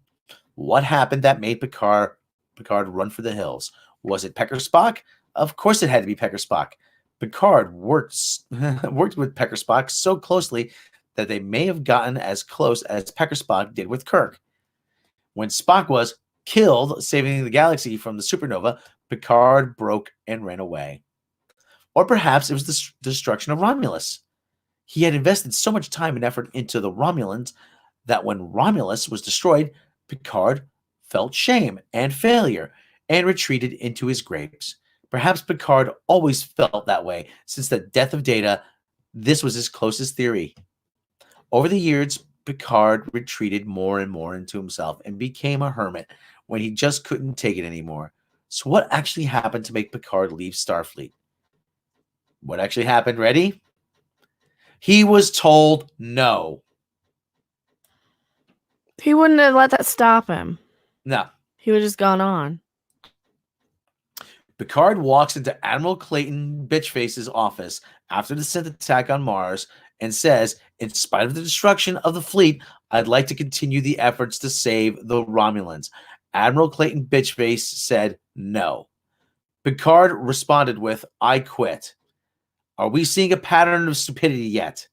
What happened that made Picard run for the hills? Was it Pecker Spock? Of course it had to be Pecker Spock. Picard worked with Pecker Spock so closely that they may have gotten as close as Pecker Spock did with Kirk. When Spock was killed, saving the galaxy from the supernova, Picard broke and ran away. Or perhaps it was the destruction of Romulus. He had invested so much time and effort into the Romulans that when Romulus was destroyed, Picard felt shame and failure and retreated into his graves. Perhaps Picard always felt that way since the death of Data. This was his closest theory. Over the years, Picard retreated more and more into himself and became a hermit when he just couldn't take it anymore. So what actually happened to make Picard leave Starfleet? What actually happened? Ready? He was told no. He wouldn't have let that stop him. No. He would have just gone on. Picard walks into Admiral Clayton Bitchface's office after the Synth attack on Mars and says, in spite of the destruction of the fleet, I'd like to continue the efforts to save the Romulans. Admiral Clayton Bitchface said no. Picard responded with, I quit. Are we seeing a pattern of stupidity yet?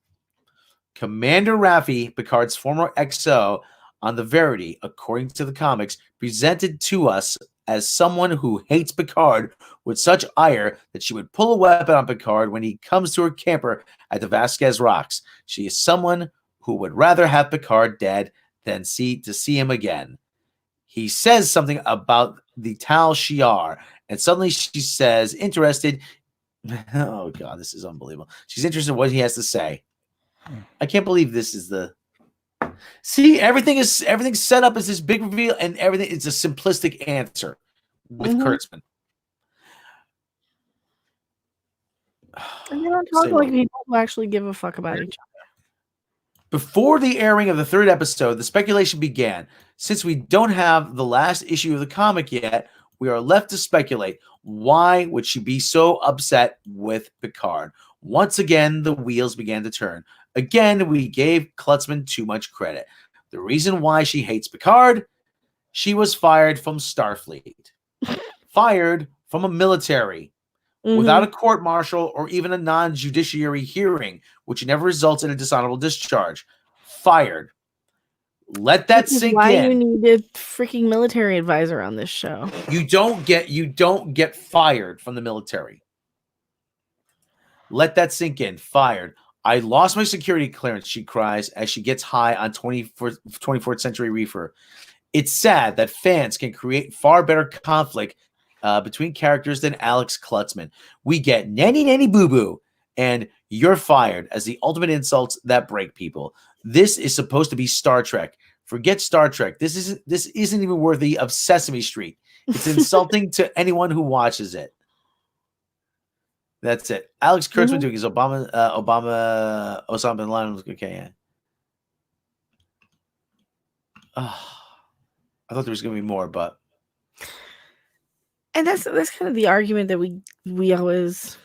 Commander Raffi, Picard's former XO on the Verity, according to the comics, presented to us as someone who hates Picard with such ire that she would pull a weapon on Picard when he comes to her camper at the Vasquez Rocks. She is someone who would rather have Picard dead than see him again. He says something about the Tal Shiar, and suddenly she says, interested. Oh, God, this is unbelievable. She's interested in what he has to say. I can't believe this is the... See, everything's set up as this big reveal, and everything is a simplistic answer with Kurtzman. And they don't talk like people who actually give a fuck about each other. Before the airing of the third episode, the speculation began. Since we don't have the last issue of the comic yet, we are left to speculate. Why would she be so upset with Picard? Once again, the wheels began to turn. Again, we gave Klutzman too much credit. The reason why she hates Picard, she was fired from Starfleet. Fired from a military. Without a court-martial or even a non-judiciary hearing, which never results in a dishonorable discharge. Fired. Let that sink in. Why you need a freaking military advisor on this show? You don't get fired from the military. Let that sink in. Fired. I lost my security clearance, she cries as she gets high on 24th century reefer. It's sad that fans can create far better conflict between characters than Alex Klutzman. We get nanny boo boo and you're fired as the ultimate insults that break people. This is supposed to be Star Trek. Forget Star Trek. This isn't even worthy of Sesame Street. It's insulting to anyone who watches it. That's it. Alex Kurtzman doing his Osama bin Laden. Okay, yeah. Oh, I thought there was going to be more, but. And that's kind of the argument that we always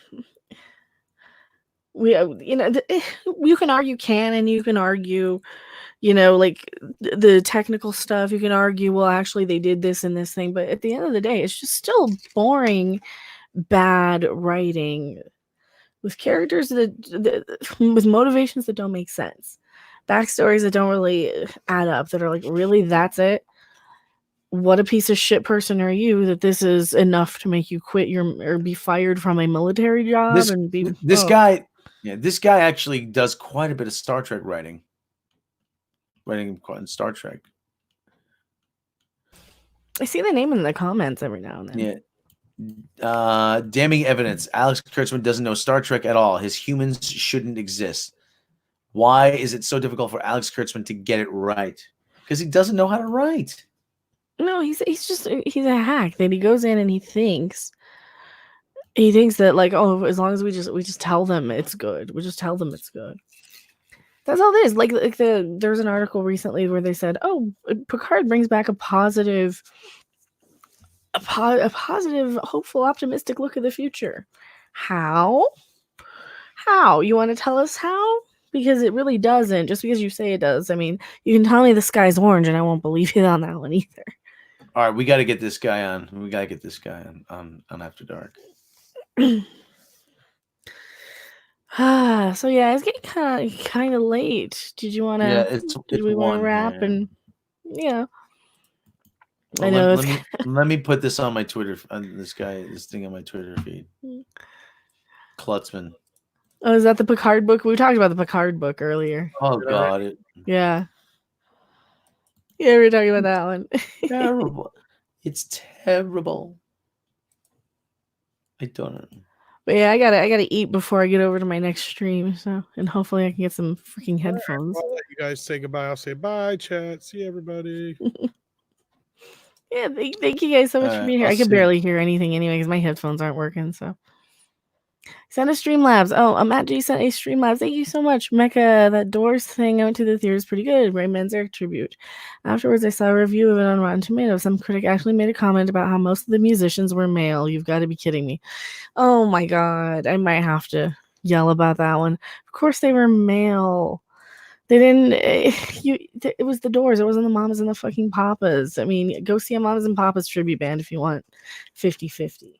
you can argue canon, you can argue, like the technical stuff. You can argue, well, actually they did this and this thing, but at the end of the day, it's just still boring, bad writing with characters that with motivations that don't make sense, backstories that don't really add up. That are like, really, that's it. What a piece of shit person are you that this is enough to make you quit or be fired from a military job? This guy actually does quite a bit of Star Trek writing in Star Trek. I see the name in the comments every now and then. Yeah. Damning evidence. Alex Kurtzman doesn't know Star Trek at all. His humans shouldn't exist. Why is it so difficult for Alex Kurtzman to get it right? Because he doesn't know how to write. No, he's a hack that he goes in and he thinks that, like, oh, as long as we just tell them it's good. We just tell them it's good. That's all it is. Like there's an article recently where they said, oh, Picard brings back a positive, hopeful, optimistic look at the future. How? You want to tell us how? Because it really doesn't. Just because you say it does. I mean, you can tell me the sky's orange and I won't believe you on that one either. All right, we got to get this guy on. We got to get this guy on After Dark. So yeah, it's getting kind of late. Did you want to? Yeah, did we want to wrap? Yeah. And yeah, well, I know. Let me put this on my Twitter. This thing on my Twitter feed. Klutzman. Oh, is that the Picard book? We talked about the Picard book earlier. Oh God! Yeah, we were talking about that one. Terrible. It's terrible. I don't know. But yeah, I gotta eat before I get over to my next stream. So, and hopefully I can get some freaking headphones. I'll let you guys say goodbye. I'll say bye, chat. See everybody. Yeah, thank you guys so much for being here. I could barely hear anything anyway because my headphones aren't working. So, Send a Streamlabs. Oh, Matt G sent a Streamlabs. Thank you so much. Mecha, that Doors thing I went to the theater is pretty good. Rayman's Eric tribute. Afterwards, I saw a review of it on Rotten Tomatoes. Some critic actually made a comment about how most of the musicians were male. You've got to be kidding me. Oh my god. I might have to yell about that one. Of course they were male. They didn't. It was the Doors. It wasn't the Mamas and the fucking Papas. I mean, go see a Mamas and Papas tribute band if you want 50-50.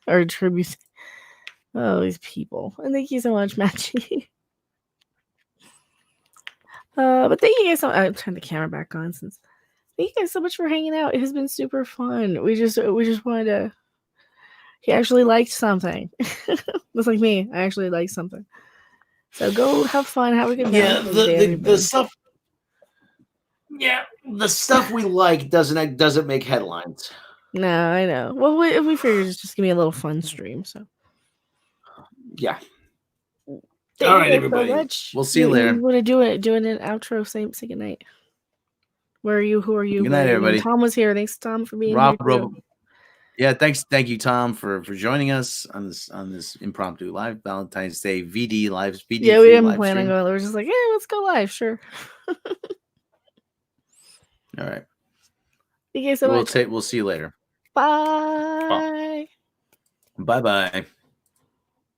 Or a tribute. Oh, these people. And thank you so much, Matchy. But thank you guys so much. I'll turn the camera back on since. Thank you guys so much for hanging out. It has been super fun. We just wanted to. He actually liked something. Just like me. I actually liked something. So go have fun. Have a good night. Yeah, the stuff. Yeah, the stuff we like doesn't make headlines. No, I know. Well, we figured it's just gonna be a little fun stream. So yeah. Thank All right, you everybody. so much. We'll see you later. You want to do an outro? Say goodnight. Where are you? Who are you? Good night, everybody. Tom was here. Thanks, Tom, for being Rob. here. Yeah, thank you, Tom, for joining us on this impromptu live Valentine's Day VD live. Yeah, we didn't plan on going. We were just like, yeah, let's go live. Sure. All right. Thank you so much. We'll see you later. Bye. Bye-bye.